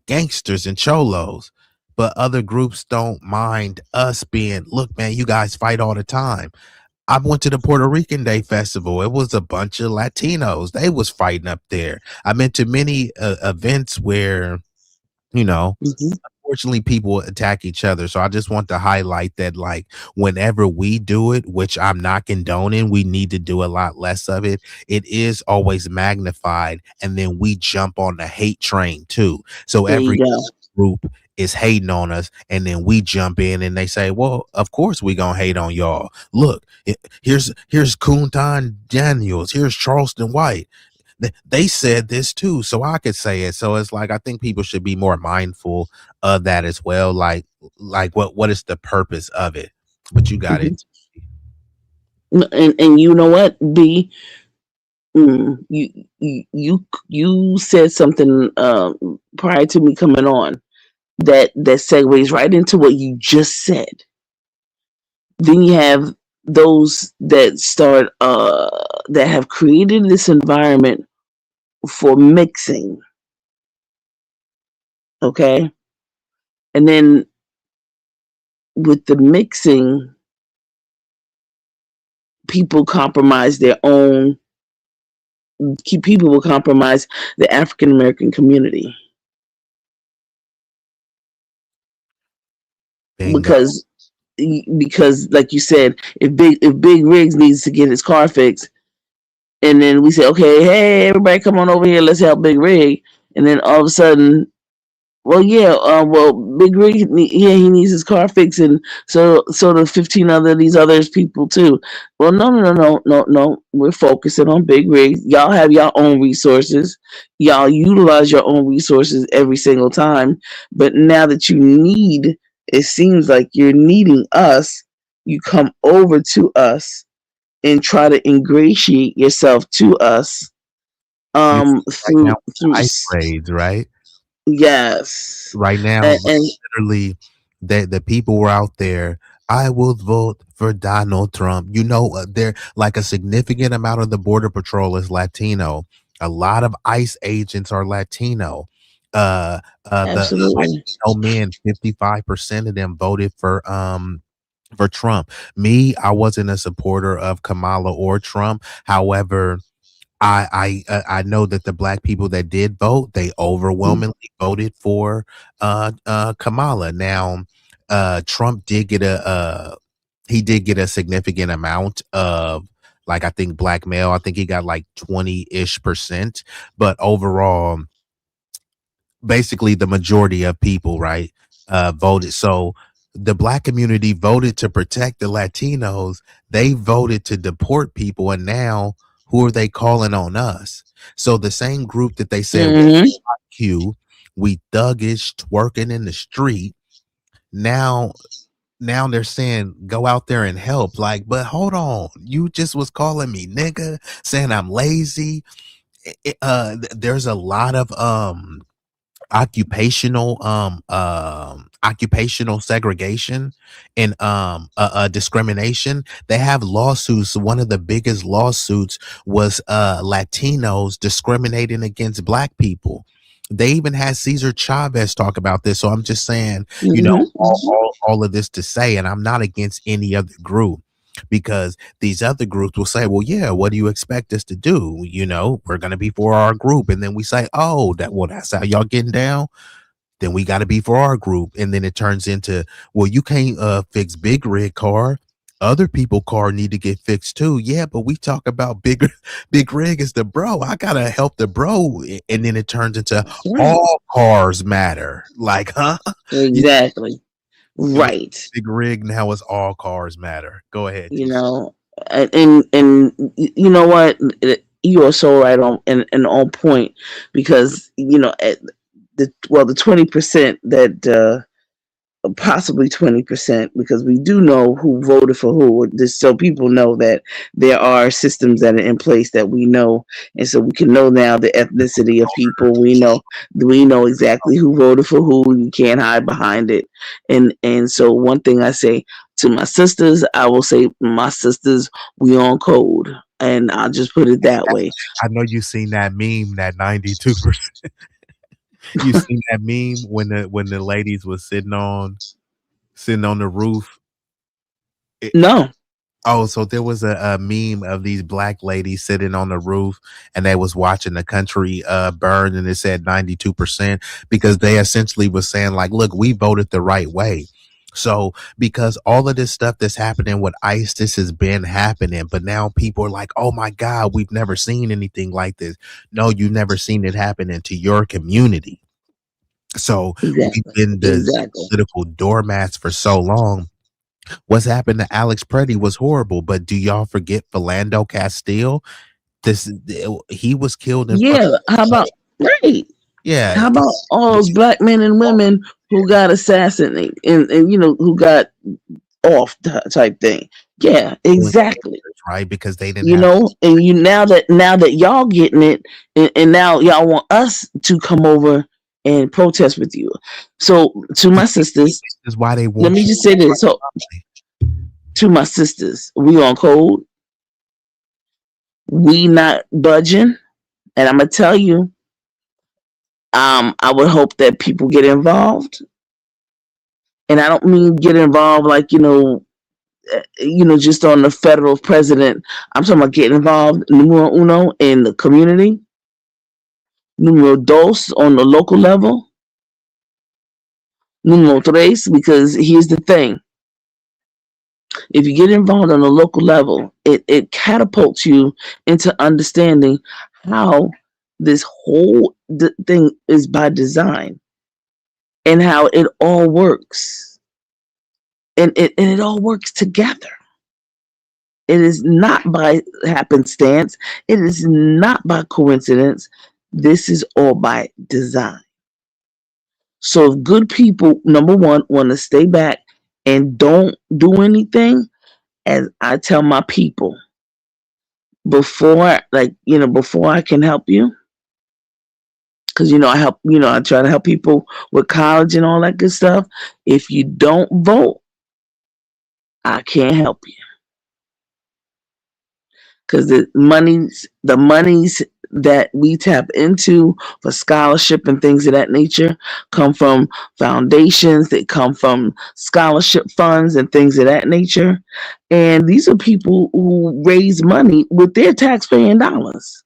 gangsters and cholos. But other groups don't mind us being, look, man, you guys fight all the time. I went to the Puerto Rican Day Festival. It was a bunch of Latinos. They was fighting up there. I've been to many events where, you know, unfortunately people attack each other. So I just want to highlight that, like, whenever we do it, which I'm not condoning, we need to do a lot less of it. It is always magnified, and then we jump on the hate train too. So There you every go. group is hating on us, and then we jump in and they say, well, of course we gonna hate on y'all. Look, here's Kuntan Daniels, here's Charleston White. They said this too, so I could say it. So it's like, I think people should be more mindful of that as well. Like what is the purpose of it? But you got it. And you know what, B, you said something prior to me coming on that segues right into what you just said. Then you have those that start that have created this environment for mixing, okay? And then with the mixing, people compromise their own. People will compromise the African American community. Bingo. Because like you said, if Big Riggs needs to get his car fixed, and then we say, okay, hey, everybody come on over here, let's help Big Rig, and then all of a sudden, well, yeah, Big Rig, yeah, he needs his car fixed, and so the 15 other these others people too. Well, no, we're focusing on Big Rig. Y'all have your own resources. Y'all utilize your own resources every single time. But now that you need, it seems like you're needing us. You come over to us and try to ingratiate yourself to us. Right now, Through ice raids, right? Yes. Right now, And literally, the people were out there. I will vote for Donald Trump. You know, they're like, a significant amount of the border patrol is Latino. A lot of ICE agents are Latino. The absolutely. Latino men, 55% of them voted for Trump. Me, I wasn't a supporter of Kamala or Trump. However, I know that the black people that did vote, they overwhelmingly voted for Kamala. Now, Trump did get a significant amount of, like, I think, blackmail. I think he got like 20-ish%, but overall, basically the majority of people, right, voted. So the black community voted to protect the Latinos. They voted to deport people, and now who are they calling on us? So the same group that they said was Q, we thuggish twerking in the street, now they're saying go out there and help. Like, but hold on, you just was calling me nigga, saying I'm lazy. There's a lot of occupational segregation and discrimination. They have lawsuits. One of the biggest lawsuits was Latinos discriminating against black people. They even had Cesar Chavez talk about this. So I'm just saying, all of this to say, and I'm not against any other group, because these other groups will say, well, yeah, what do you expect us to do? You know, we're going to be for our group. And then we say, oh, that's how y'all getting down. Then we got to be for our group. And then it turns into, well, you can't fix Big Rig car. Other people car need to get fixed too. Yeah, but we talk about Big Rig is the bro. I got to help the bro. And then it turns into all cars matter. Like, huh? Exactly. Right. Big Rig now is all cars matter. Go ahead. You know, and you know what? You are so right on and on point, because at the 20% that possibly 20%, because we do know who voted for who, just so people know that there are systems that are in place that we know, and so we can know now the ethnicity of people. We know exactly who voted for who. You can't hide behind it. And so one thing I say to my sisters, I will say, my sisters, we on code, and I'll just put it that way. I know you seen that meme, that 92%. You seen that meme when the ladies was sitting on the roof? No. Oh, so there was a meme of these black ladies sitting on the roof and they was watching the country burn, and it said 92% because they essentially was saying like, look, we voted the right way. So because all of this stuff that's happening with ISIS has been happening, but now people are like, oh my God, we've never seen anything like this. No, you've never seen it happening to your community. So we've Exactly. been the Exactly. political doormats for so long. What's happened to Alex Pretti was horrible, but do y'all forget Philando Castile? He was killed in front Yeah. How about right? yeah. How about all those black men and women who got assassinated and who got off type thing? Yeah, exactly. Right, because they didn't have And now that y'all getting it, and now y'all want us to come over and protest with you. So to my sisters, is why they let want me you. just say this. So to my sisters, we on code. We not budging, and I'm gonna tell you. I would hope that people get involved, and I don't mean get involved like just on the federal president. I'm talking about getting involved, numero uno, in the community, numero dos on the local level, numero tres, because here's the thing. If you get involved on a local level, it catapults you into understanding how this whole thing is by design and how it all works. And it all works together. It is not by happenstance. It is not by coincidence. This is all by design. So if good people, number one, want to stay back and don't do anything, as I tell my people, before I can help you, because I try to help people with college and all that good stuff. If you don't vote, I can't help you. Because the monies that we tap into for scholarship and things of that nature come from foundations, that come from scholarship funds and things of that nature. And these are people who raise money with their taxpaying dollars.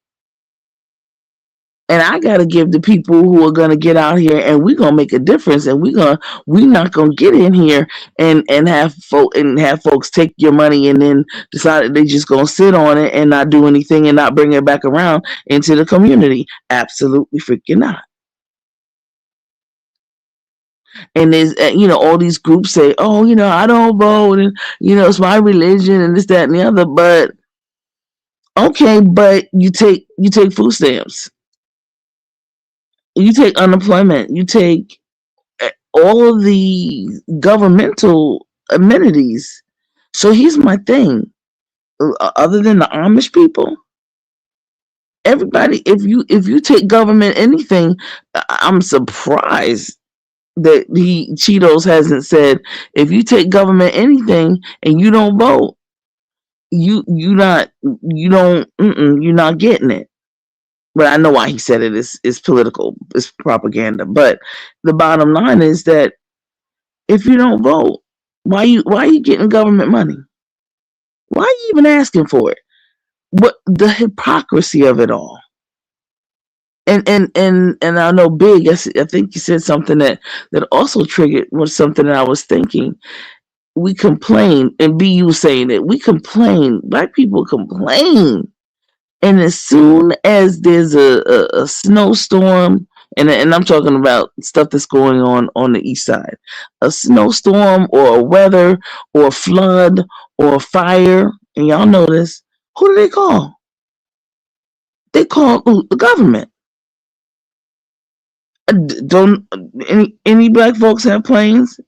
And I gotta give the people who are gonna get out here, and we're gonna make a difference, and we're not gonna get in here and have folks take your money and then decide that they just gonna sit on it and not do anything and not bring it back around into the community. Absolutely freaking not. And there's all these groups say, oh, I don't vote, and it's my religion and this, that, and the other. But okay, but you take food stamps, you take unemployment, you take all of the governmental amenities. So here's my thing. Other than the Amish people, everybody, if you take government anything, I'm surprised that Cheetos hasn't said, if you take government anything and you don't vote, you're not getting it. But I know why he said it. It's political. It's propaganda. But the bottom line is that if you don't vote, why are you getting government money? Why are you even asking for it? What the hypocrisy of it all? And I know Big. I think you said something that also triggered was something that I was thinking. We complain, and BU saying it. We complain. Black people complain. And as soon as there's a snowstorm, and I'm talking about stuff that's going on the east side, a snowstorm or a weather or a flood or a fire, and y'all know this, who do they call? They call the government. Don't any black folks have planes?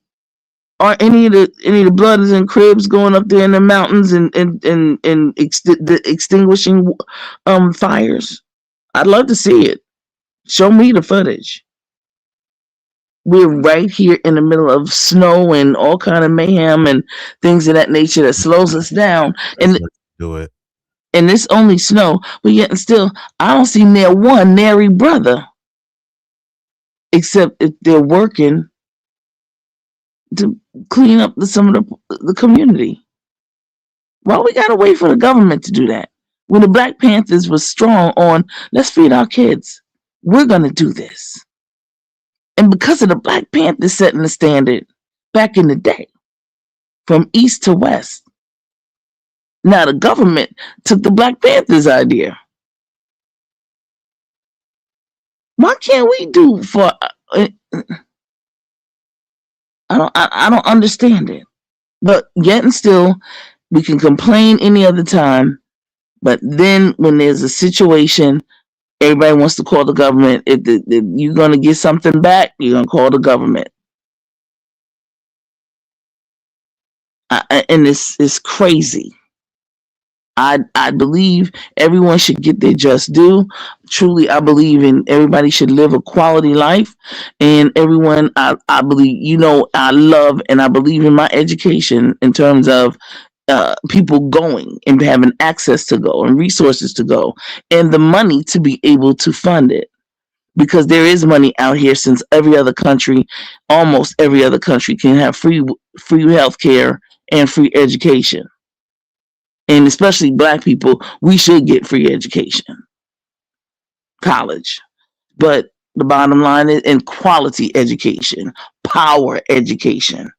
Are any of the Blooders and Cribs going up there in the mountains and extinguishing fires? I'd love to see it. Show me the footage. We're right here in the middle of snow and all kind of mayhem and things of that nature that slows us down. And do it. And it's only snow, but yet and still, I don't see near one nary brother, except if they're working to clean up some of the community. Well, we gotta wait for the government to do that. When the Black Panthers was strong on let's feed our kids, we're gonna do this. And because of the Black Panthers setting the standard back in the day, from east to west, now the government took the Black Panthers idea. Why can't we do for? I don't understand it. But yet and still, we can complain any other time. But then when there's a situation, everybody wants to call the government. If you're going to get something back, you're going to call the government. And it's crazy. I believe everyone should get their just due. Truly, I believe in everybody should live a quality life. And everyone, I believe, I love and I believe in my education in terms of people going and having access to go and resources to go and the money to be able to fund it. Because there is money out here since almost every other country can have free healthcare and free education. And especially Black people, we should get free education, college. But the bottom line is in quality education, power education.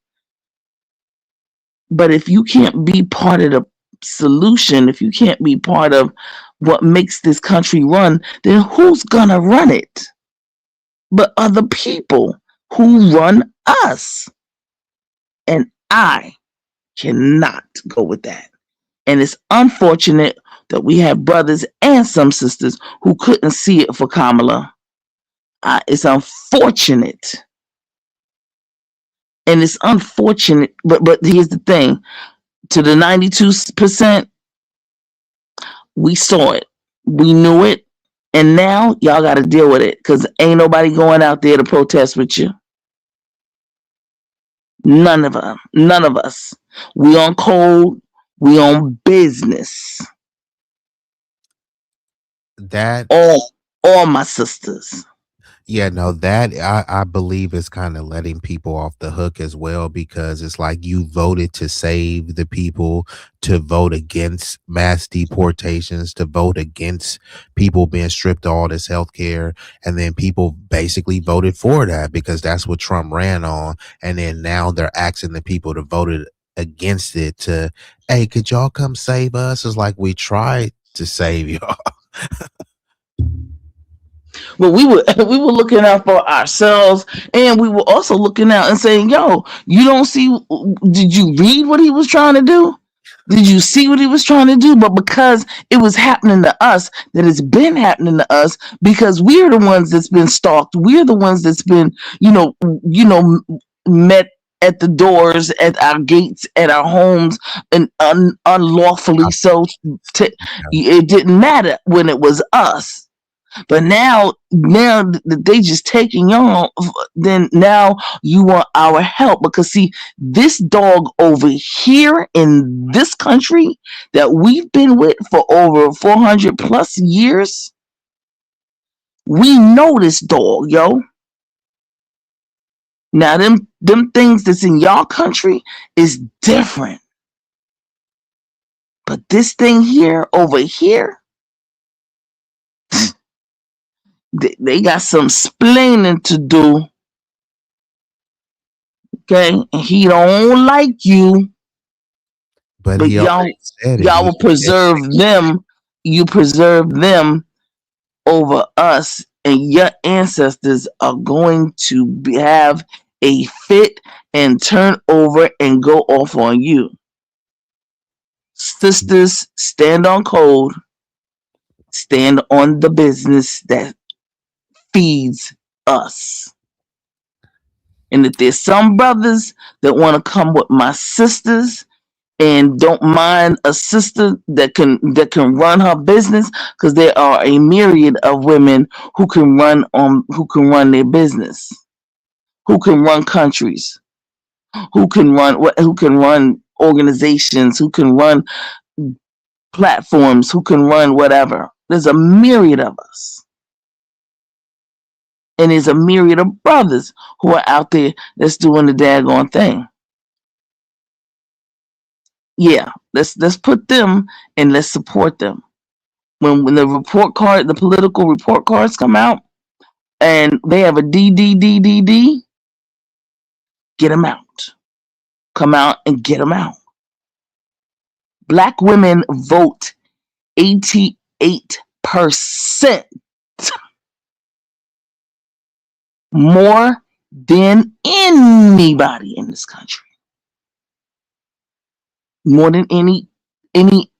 But if you can't be part of the solution, if you can't be part of what makes this country run, then who's gonna run it? But other people who run us. And I cannot go with that. And it's unfortunate that we have brothers and some sisters who couldn't see it for Kamala. It's unfortunate. And it's unfortunate, but here's the thing. To the 92%, we saw it. We knew it. And now y'all got to deal with it because ain't nobody going out there to protest with you. None of us. We on code. We on business. That all my sisters. Yeah, no, that I believe is kind of letting people off the hook as well, because it's like you voted to save the people, to vote against mass deportations, to vote against people being stripped of all this health care. And then people basically voted for that because that's what Trump ran on. And then now they're asking the people to vote against it to, hey, could y'all come save us? It's like we tried to save y'all. But we were looking out for ourselves, and we were also looking out and saying, yo, you don't see, did you read what he was trying to do? Did you see what he was trying to do? But because it was happening to us, that it's been happening to us, because we're the ones that's been stalked. We're the ones that's been, met at the doors, at our gates, at our homes, and unlawfully. So it didn't matter when it was us. But now that they just taking y'all, then now you want our help. Because see, this dog over here in this country that we've been with for over 400 plus years, we know this dog, yo. Now them things that's in y'all country is different. But this thing here, over here, they got some splaining to do. Okay, and he don't like you, but y'all will preserve them. You preserve them over us, and your ancestors are going to have a fit and turn over and go off on you. Sisters, stand on code. Stand on the business that feeds us. And if there's some brothers that want to come with my sisters and don't mind a sister that can run her business, because there are a myriad of women who can run their business, who can run countries, who can run organizations, who can run platforms, who can run whatever. There's a myriad of us. And there's a myriad of brothers who are out there that's doing the daggone thing. Yeah, let's put them and let's support them. When the political report cards come out and they have a DDDDD, get them out. Come out and get them out. Black women vote 88% more than anybody in this country. More than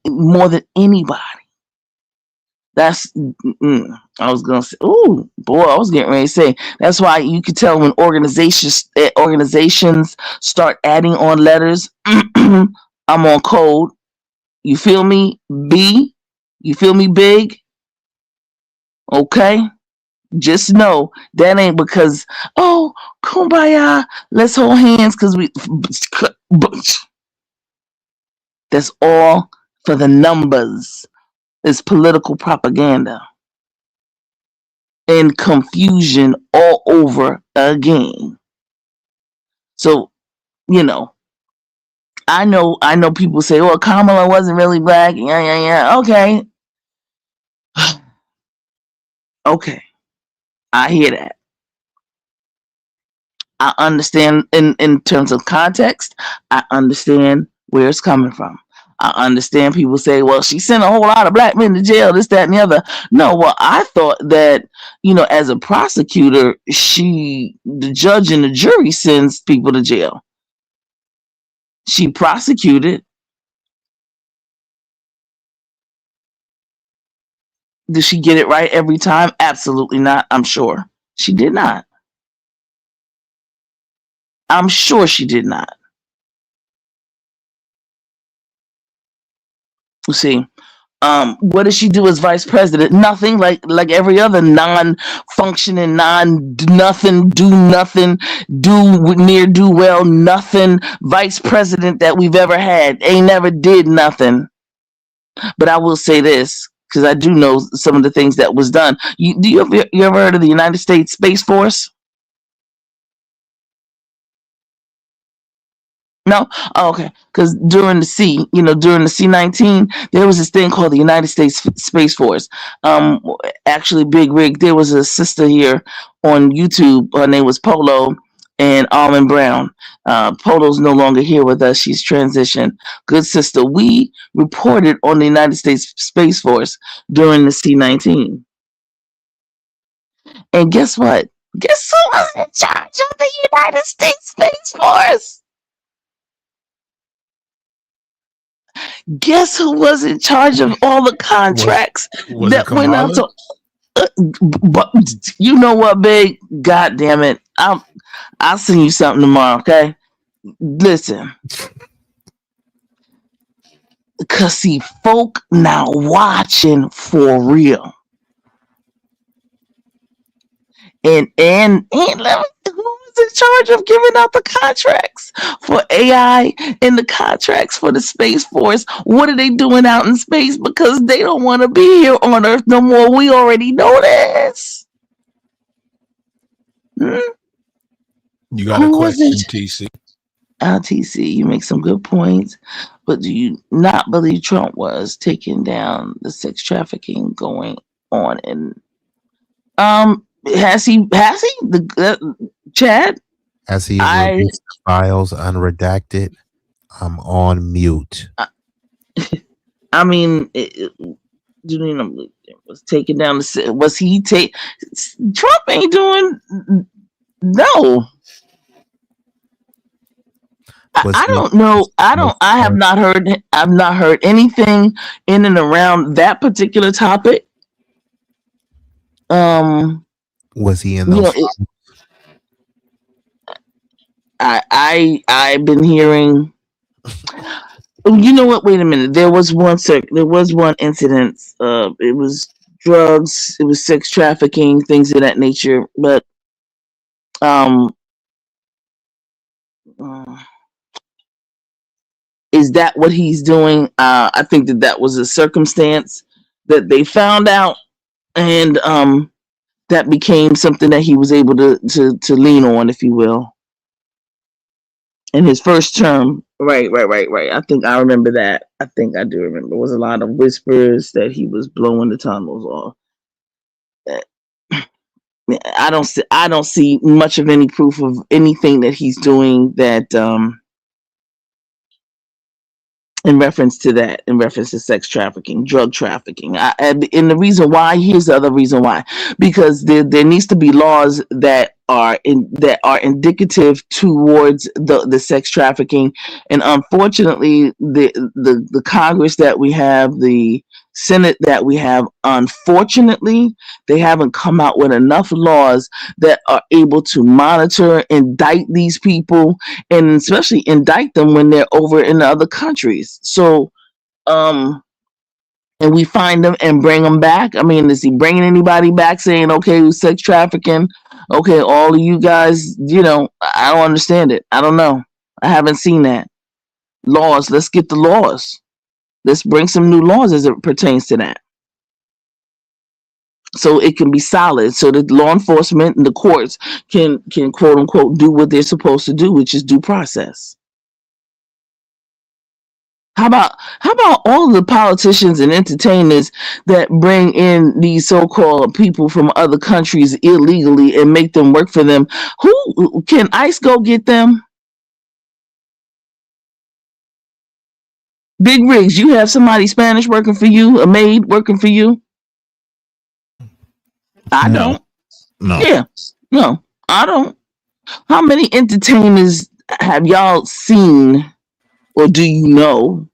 more than anybody. That's I was gonna say, oh boy, I was getting ready to say that's why you could tell when organizations start adding on letters. I'm on code. You feel me? B. You feel me, big? Okay. Just know that ain't because, oh, kumbaya, let's hold hands because that's all for the numbers. It's political propaganda and confusion all over again. So, I know people say, well, Kamala wasn't really black. Yeah. Okay. Okay. I hear that. I understand in terms of context, I understand where it's coming from. I understand people say, well, she sent a whole lot of black men to jail, this, that, and the other. No, well, I thought that, as a prosecutor, the judge and the jury sends people to jail. She prosecuted. Did she get it right every time? Absolutely not. I'm sure she did not. I'm sure she did not. See, what does she do as vice president? Nothing, like every other non-functioning, nothing, do well, nothing vice president that we've ever had. Ain't never did nothing. But I will say this, because I do know some of the things that was done. You ever heard of the United States Space Force? No? Oh, okay. Because during the C-19, there was this thing called the United States Space Force. Actually, Big Rig, there was a sister here on YouTube. Her name was Polo and Almond Brown. Polo's no longer here with us. She's transitioned. Good sister. We reported on the United States Space Force during the C-19. And guess what? Guess who was in charge of the United States Space Force? Guess who was in charge of all the contracts that went out to? But you know what, Big? God damn it! I'll send you something tomorrow. Okay, listen, cause see, folk now watching for real, and who's in charge of giving out the contracts for AI and the contracts for the Space Force? What are they doing out in space? Because they don't want to be here on Earth no more. We already know this. You got a question, TC? TC, you make some good points, but do you not believe Trump was taking down the sex trafficking going on? And has he Chad? Has he released the files unredacted? I'm on mute. I mean, was taking down the. Was he Trump ain't doing. No. I don't know. I have not heard. I've not heard anything in and around that particular topic. Was he in those? I've been hearing. You know what? Wait a minute. There was one incident. It was drugs. It was sex trafficking, things of that nature. But is that what he's doing? I think that was a circumstance that they found out, and that became something that he was able to lean on, if you will. In his first term, Right. I think I remember that. I think I do remember. There was a lot of whispers that he was blowing the tunnels off. I don't see much of any proof of anything that he's doing that in reference to sex trafficking, drug trafficking. And the reason why, here's the other reason why, because there needs to be laws that are indicative towards the sex trafficking. And unfortunately, the Congress that we have, the Senate that we have, unfortunately, they haven't come out with enough laws that are able to monitor, indict these people, and especially indict them when they're over in other countries. So, and we find them and bring them back. I mean, is he bringing anybody back saying, okay, who's sex trafficking? Okay, all of you guys, I don't understand it. I don't know. I haven't seen that. Laws, let's get the laws. Let's bring some new laws as it pertains to that. So it can be solid, so that law enforcement and the courts can quote unquote do what they're supposed to do, which is due process. How about all the politicians and entertainers that bring in these so-called people from other countries illegally and make them work for them? Who can ICE go get them? Big Rigs, you have somebody Spanish working for you, a maid working for you? I don't. No. Yeah. No, I don't. How many entertainers have y'all seen, or do you know?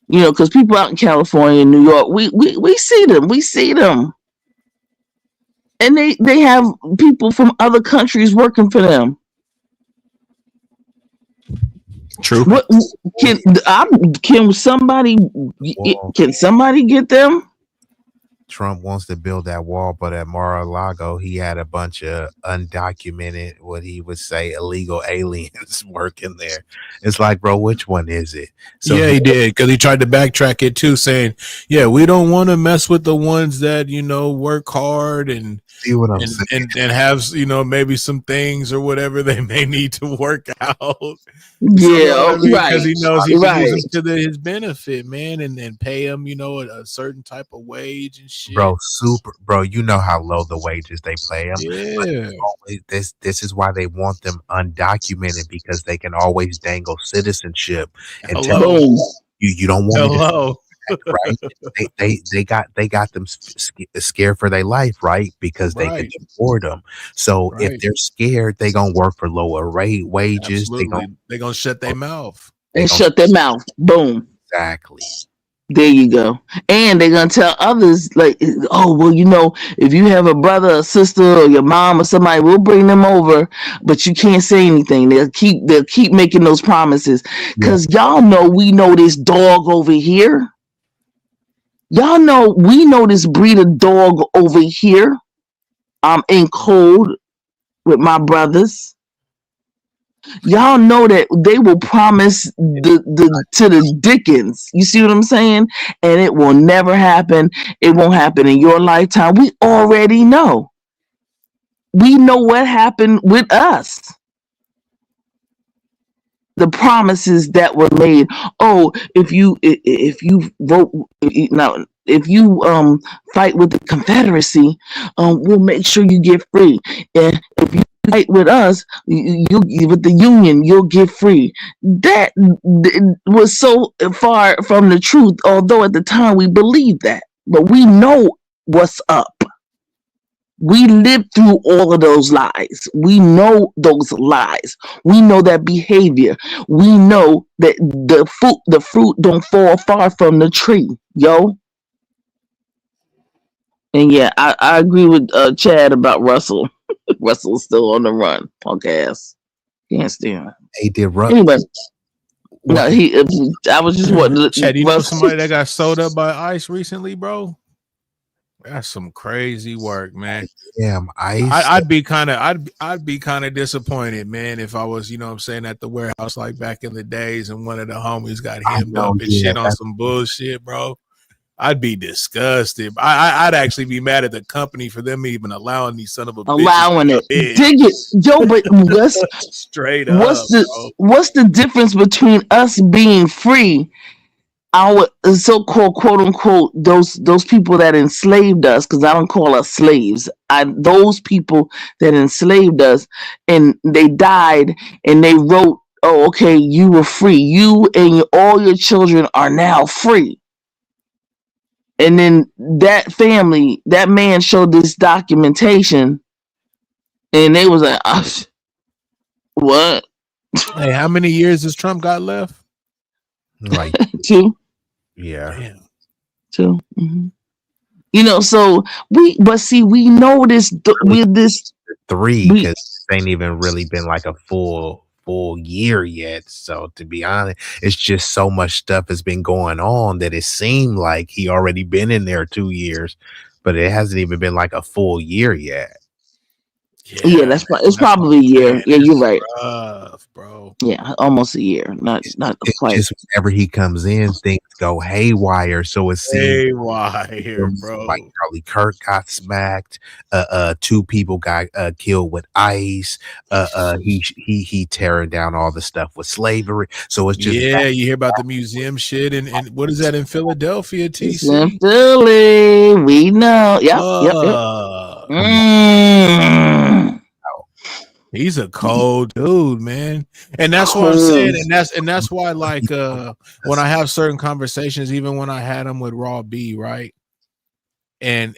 Because people out in California and New York, we see them. We see them. And they have people from other countries working for them. True. What can somebody get them? Trump wants to build that wall, but at Mar-a-Lago, he had a bunch of undocumented, what he would say, illegal aliens working there. It's like, bro, which one is it? So yeah, he did, because he tried to backtrack it too, saying, yeah, we don't want to mess with the ones that, work hard and see what I'm saying, and have, maybe some things or whatever they may need to work out. Yeah, because he knows he can use them to his benefit, man, and pay him, a certain type of wage and shit. Bro, you know how low the wages they pay them. Yeah. This is why they want them undocumented, because they can always dangle citizenship and tell you don't want me to. Right? They got them scared for their life, right? Because they can afford them. So if they're scared, they gonna work for lower wages. They're gonna shut their mouth. Shut their mouth. Boom. Exactly. There you go. And they're gonna tell others, like, oh, well, if you have a brother or sister or your mom or somebody, we'll bring them over, but you can't say anything. They'll keep making those promises. Because y'all know we know this dog over here. Y'all know we know this breed of dog over here. I'm in code with my brothers. Y'all know that they will promise to the Dickens. You see what I'm saying? And it will never happen. It won't happen in your lifetime. We already know. We know what happened with us. The promises that were made. Oh, if you vote now, if you fight with the Confederacy, we'll make sure you get free. And if you fight with us, you with the Union, you'll get free. That was so far from the truth. Although at the time we believed that, but we know what's up. We lived through all of those lies. We know those lies. We know that behavior. We know that the fruit don't fall far from the tree, yo. And yeah, I agree with Chad about Russell. Russell's still on the run. Punk ass. Can't stand him. He did run. Anyway. No, I was just wanting Chad, you know somebody that got sold up by ICE recently, bro? That's some crazy work, man. Damn, ICE. I'd be kind of disappointed, man, if I was, what I'm saying, at the warehouse like back in the days and one of the homies got hemmed up and shit on some bullshit, bro. I'd be disgusted. I'd actually be mad at the company for them even allowing these son of a allowing bitches it. to bid. Dig it, Joe. But Straight up, bro. what's the difference between us being free, our so-called quote unquote those people that enslaved us, because I don't call us slaves, those people that enslaved us and they died and they wrote, oh, okay, you were free, you and all your children are now free. And then that family, that man showed this documentation and they was like, what? Hey, how many years does Trump got left? Like 2. Yeah. Damn. 2. Mm-hmm. You know, so we know this with this 3, because it ain't even really been like a full year yet. So to be honest, it's just so much stuff has been going on that it seemed like he already been in there 2 years, but it hasn't even been like a full year yet. Yeah, it's probably a year. Yeah, you're right. Rough, bro. Yeah, almost a year. Not quite. Just whenever he comes in, things go haywire. So it seems Haywire, bro. like Charlie Kirk got smacked. 2 people got killed with ICE. He tearing down all the stuff with slavery. So it's just you hear about the museum shit and what is that in Philadelphia, TC? It's in Philly. We know. Yep. He's a cold dude, man. And that's what I'm saying. And that's why, like, when I have certain conversations, even when I had them with Raw B, right? And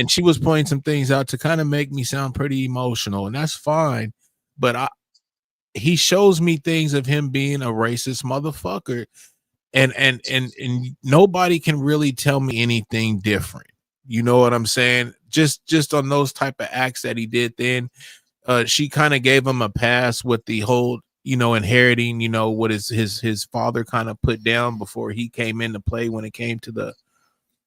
she was pointing some things out to kind of make me sound pretty emotional, and that's fine. But he shows me things of him being a racist motherfucker, and nobody can really tell me anything different. You know what I'm saying? Just on those type of acts that he did then. She kind of gave him a pass with the whole, inheriting, what his father kind of put down before he came into play when it came to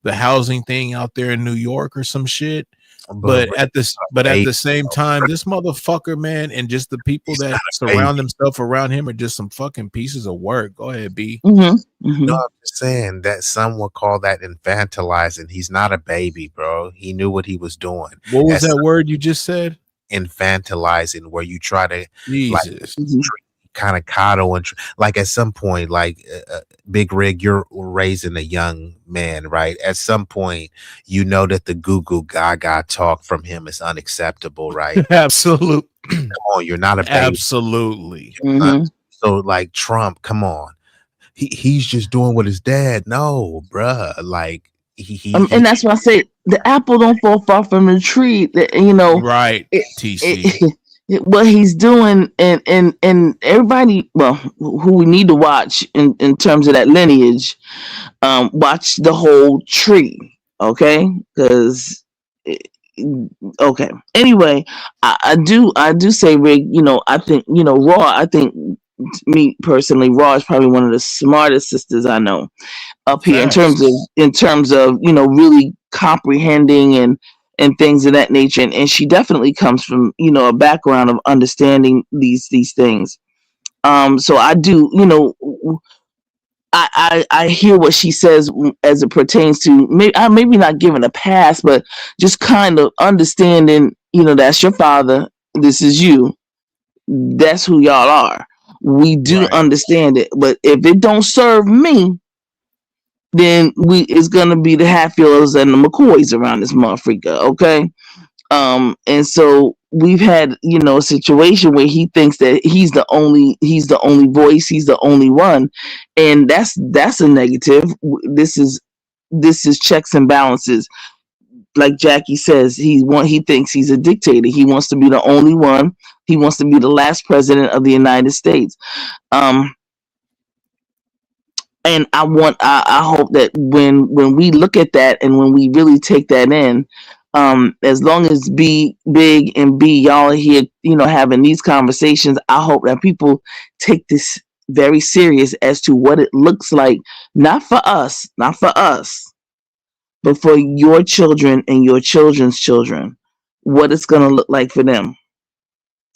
the housing thing out there in New York or some shit. But at the same time, this motherfucker, man, and just the people that surround themselves around him are just some fucking pieces of work. Go ahead, B. Mm-hmm. Mm-hmm. No, I'm just saying that some would call that infantilizing. He's not a baby, bro. He knew what he was doing. What was that word you just said? Infantilizing, where you try to Jesus. Kind of coddle and like at some point, like Big Rig, you're raising a young man, right? At some point, you know that the goo goo gaga talk from him is unacceptable, right? Absolutely. Come on, you're not a baby. Absolutely. Mm-hmm. So like Trump, come on, he's just doing what his dad. No, bruh, like and that's why I say the apple don't fall far from the tree. Right, TC. What he's doing, and everybody, well, who we need to watch in terms of that lineage, watch the whole tree, okay? Because, okay. Anyway, I do say, Rig. I think Raw. I think me personally, Raw is probably one of the smartest sisters I know up here in terms of really comprehending and things of that nature, and she definitely comes from a background of understanding these things. So I do, I hear what she says as it pertains to maybe not giving a pass, but just kind of understanding, that's your father, this is you, that's who y'all are. We do understand it, but if it don't serve me, then it's gonna be the Hatfields and the McCoys around this motherfucker, okay? And so we've had, a situation where he thinks that he's the only voice, he's the only one, and that's a negative. This is checks and balances. Like Jackie says, he thinks he's a dictator. He wants to be the only one. He wants to be the last president of the United States. And I hope that when we look at that and when we really take that in, as long as Big and B, y'all are here, having these conversations, I hope that people take this very serious as to what it looks like, not for us, but for your children and your children's children, what it's going to look like for them.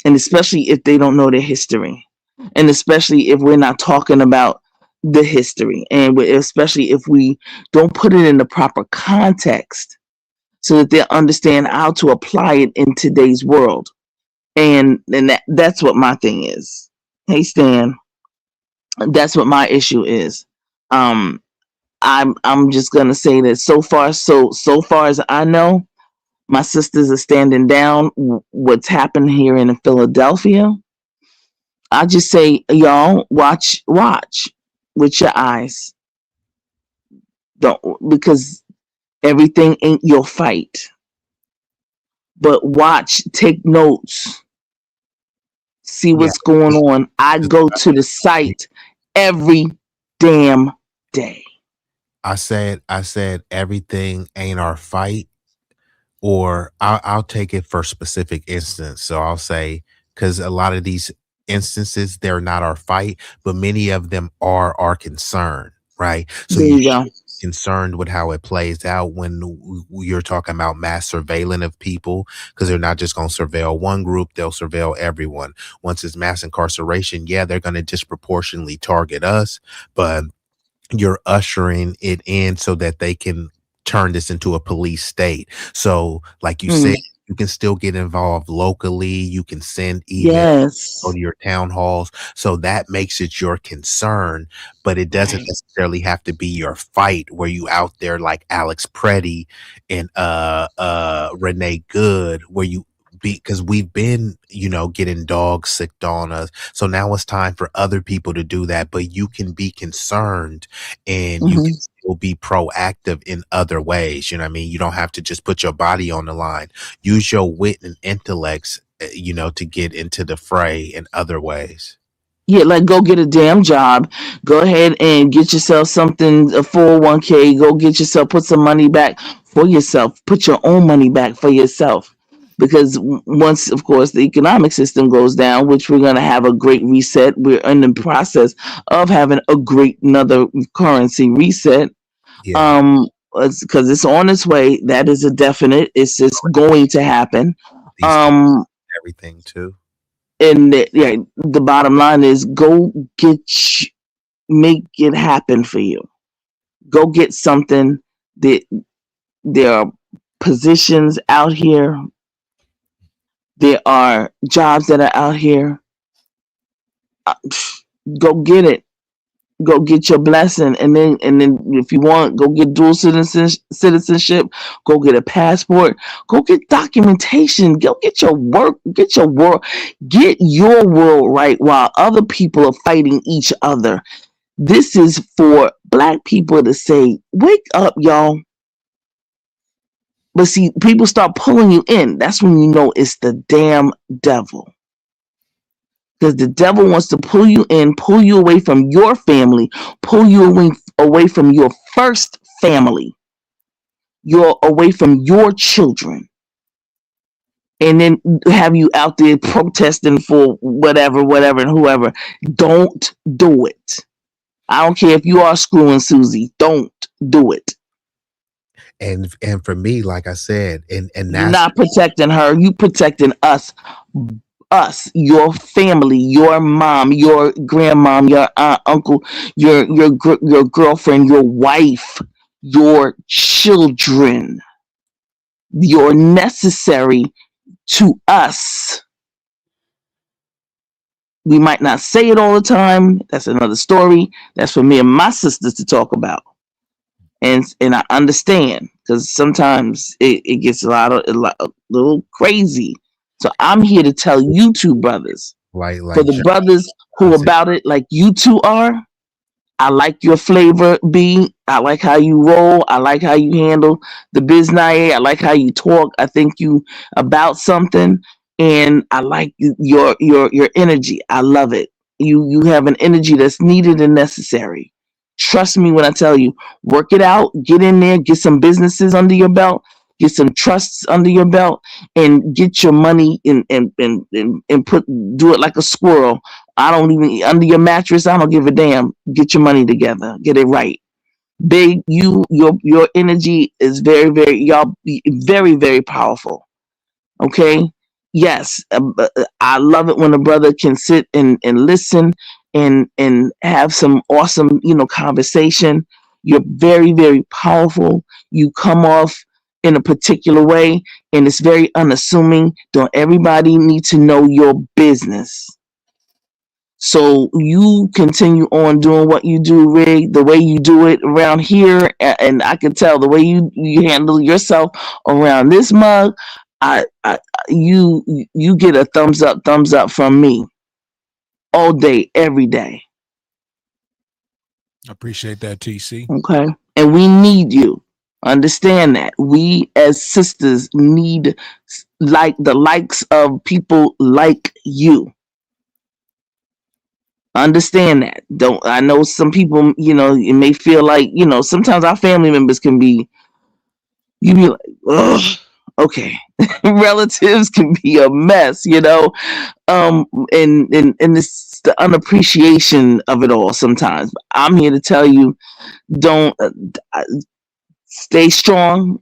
And especially if they don't know their history. And especially if we're not talking about the history, and especially if we don't put it in the proper context so that they understand how to apply it in today's world. And that's what my thing is. Hey Stan, that's what my issue is. um I'm just gonna say that so far as I know, my sisters are standing down. What's happened here in Philadelphia, I just say, y'all watch with your eyes. Don't, because everything ain't your fight. But watch, take notes, see Yeah, what's going on. I go to the site every damn day. I said everything ain't our fight, or I'll take it for specific instance. So I'll say, because a lot of these instances, they're not our fight, but many of them are our concern, right? So There you you go. concerned with how it plays out when you're talking about mass surveillance of people, because they're not just going to surveil one group, they'll surveil everyone. Once it's mass incarceration, yeah, they're going to disproportionately target us, but you're ushering it in so that they can turn this into a police state. So like you said, you can still get involved locally. You can send email, Yes. go to your town halls. So that makes it your concern, but it doesn't necessarily have to be your fight where you out there like Alex Pretti and Renee Good, where you because we've been, getting dog sicked on us. So now it's time for other people to do that, but you can be concerned and you can still be proactive in other ways. You know what I mean? You don't have to just put your body on the line. Use your wit and intellects, to get into the fray in other ways. Yeah, like go get a damn job. Go ahead and get yourself something, a 401k. Go get yourself, put some money back for yourself. Put your own money back for yourself. Because once, of course, the economic system goes down, which we're going to have a great reset, we're in the process of having a great another currency reset. Yeah. Because it's on its way. That is a definite. It's just going to happen. These everything too. And the bottom line is go make it happen for you. Go get something. That there are positions out here. There are jobs that are out here. Go get it. Go get your blessing, and then if you want, go get dual citizenship. Go get a passport. Go get documentation. Go get your work. Get your world. Get your world right while other people are fighting each other. This is for Black people to say, "Wake up, y'all." But see, people start pulling you in. That's when you know it's the damn devil. Because the devil wants to pull you in, pull you away from your family, pull you away from your first family, you're away from your children, and then have you out there protesting for whatever, and whoever. Don't do it. I don't care if you are screwing Susie. Don't do it. And for me, like I said, and You're that's not protecting her. You protecting us, your family, your mom, your grandmom, your aunt, uncle, your girlfriend, your wife, your children. You're necessary to us. We might not say it all the time. That's another story. That's for me and my sisters to talk about. And I understand, because sometimes it gets a little crazy. So I'm here to tell you two brothers, like for the brothers who about it like you two are. I like your flavor, B. I like how you roll. I like how you handle the business. I like how you talk. I think you about something, and I like your energy. I love it. You have an energy that's needed and necessary. Trust me when I tell you, work it out, get in there, get some businesses under your belt, get some trusts under your belt, and get your money and do it like a squirrel. I don't even under your mattress. I don't give a damn. Get your money together. Get it right. Big, your energy is very, very, y'all very, very powerful. Okay. Yes, I love it when a brother can sit and listen and have some awesome, conversation. You're very, very powerful. You come off in a particular way, and it's very unassuming. Don't everybody need to know your business? So you continue on doing what you do, Rig, the way you do it around here, and I can tell the way you handle yourself around this mug. You get a thumbs up from me all day, every day. I appreciate that, TC. Okay, and we need you. Understand that we as sisters need like the likes of people like you. Understand that. Don't I know some people, it may feel like, sometimes our family members can be, you be like, ugh, okay. Relatives can be a mess, and it's the unappreciation of it all sometimes. But I'm here to tell you, don't stay strong,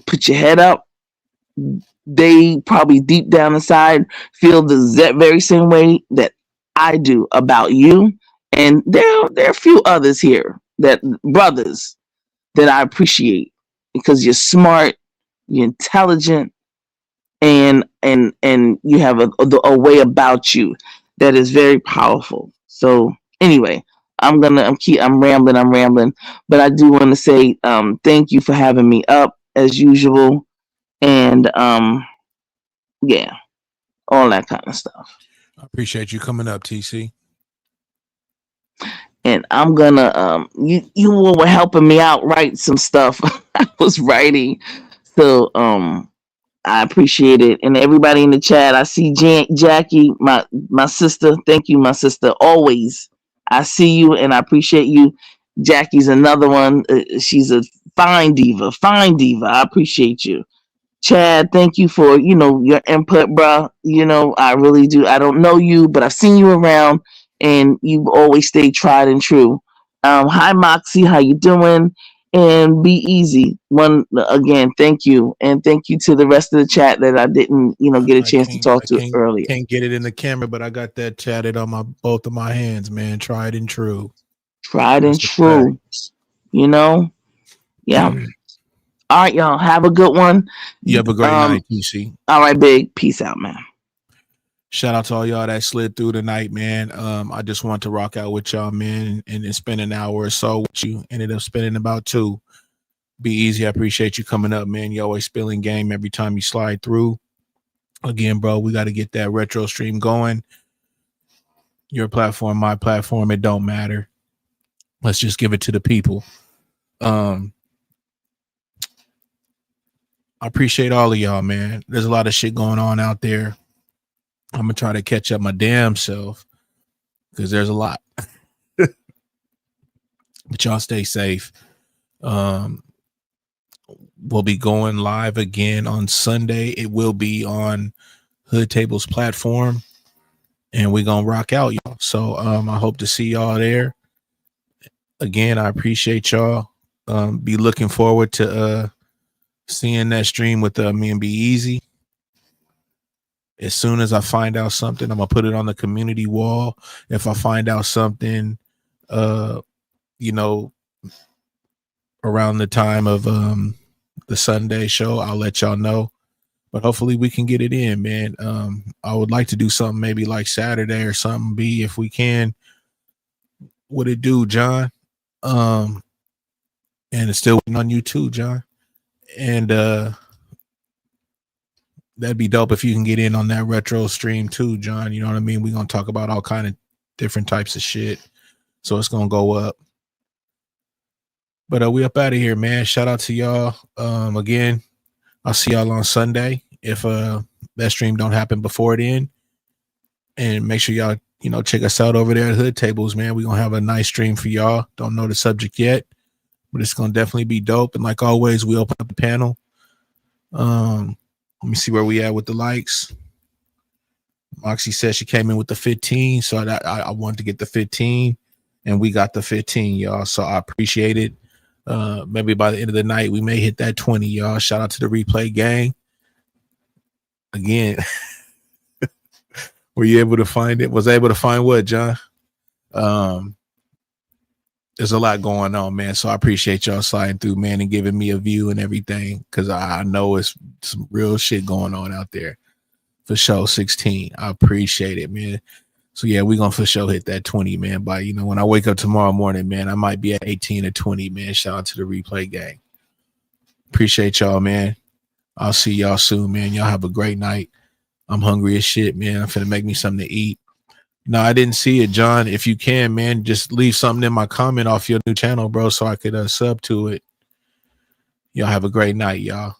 put your head up. They probably deep down inside feel the very same way that I do about you. And there are a few others here, that brothers, that I appreciate because you're smart, you're intelligent, and you have a way about you that is very powerful. So anyway, I'm rambling, but I do want to say thank you for having me up as usual, and yeah, all that kind of stuff. I appreciate you coming up, TC. And I'm gonna you all were helping me out write some stuff. I was writing, so I appreciate it. And everybody in the chat, I see Jackie, my sister. Thank you, my sister. Always, I see you and I appreciate you. Jackie's another one. She's a fine diva. I appreciate you. Chad, thank you for your input, bruh. I really do. I don't know you, but I've seen you around, and you've always stayed tried and true. Hi, Moxie, how you doing? And be easy. Again, thank you, and thank you to the rest of the chat that I didn't, get a chance to talk to earlier. Can't get it in the camera, but I got that tatted on both of my hands, man. Tried and true. That's true. Yeah. All right, y'all. Have a good one. You have a great night, TC. All right, big. Peace out, man. Shout out to all y'all that slid through tonight, man. I just want to rock out with y'all, man, and spend an hour or so with you. Ended up spending about 2. Be easy. I appreciate you coming up, man. You always spilling game every time you slide through. Again, bro, we got to get that retro stream going. Your platform, my platform, it don't matter. Let's just give it to the people. I appreciate all of y'all, man. There's a lot of shit going on out there. I'm gonna try to catch up my damn self because there's a lot. But y'all stay safe. We'll be going live again on Sunday. It will be on Hood Table's platform, and we're gonna rock out, y'all. So I hope to see y'all there. Again, I appreciate y'all. Be looking forward to seeing that stream with me and Be Easy. As soon as I find out something, I'm gonna put it on the community wall. If I find out something, around the time of the Sunday show, I'll let y'all know. But hopefully we can get it in, man. I would like to do something maybe like Saturday or something, B, if we can. What it do, John? And it's still waiting on you too, John. And that'd be dope if you can get in on that retro stream too, John. You know what I mean? We're gonna talk about all kind of different types of shit. So it's gonna go up. But we up out of here, man. Shout out to y'all. Again, I'll see y'all on Sunday if that stream don't happen before then. And make sure y'all, check us out over there at Hood Tables, man. We're gonna have a nice stream for y'all. Don't know the subject yet, but it's gonna definitely be dope. And like always, we open up the panel. Let me see where we at with the likes. Moxie said she came in with the 15, so I wanted to get the 15, and we got the 15, y'all. So I appreciate it. Maybe by the end of the night, we may hit that 20, y'all. Shout out to the replay gang. Again, were you able to find it? Was able to find what, John? There's a lot going on, man. So I appreciate y'all sliding through, man, and giving me a view and everything, because I know it's some real shit going on out there. For sure, 16. I appreciate it, man. So yeah, we're gonna for sure hit that 20, man. By when I wake up tomorrow morning, man, I might be at 18 or 20, man. Shout out to the replay gang. Appreciate y'all, man. I'll see y'all soon, man. Y'all have a great night. I'm hungry as shit, man. I'm finna make me something to eat. No, I didn't see it, John. If you can, man, just leave something in my comment off your new channel, bro, so I could sub to it. Y'all have a great night, y'all.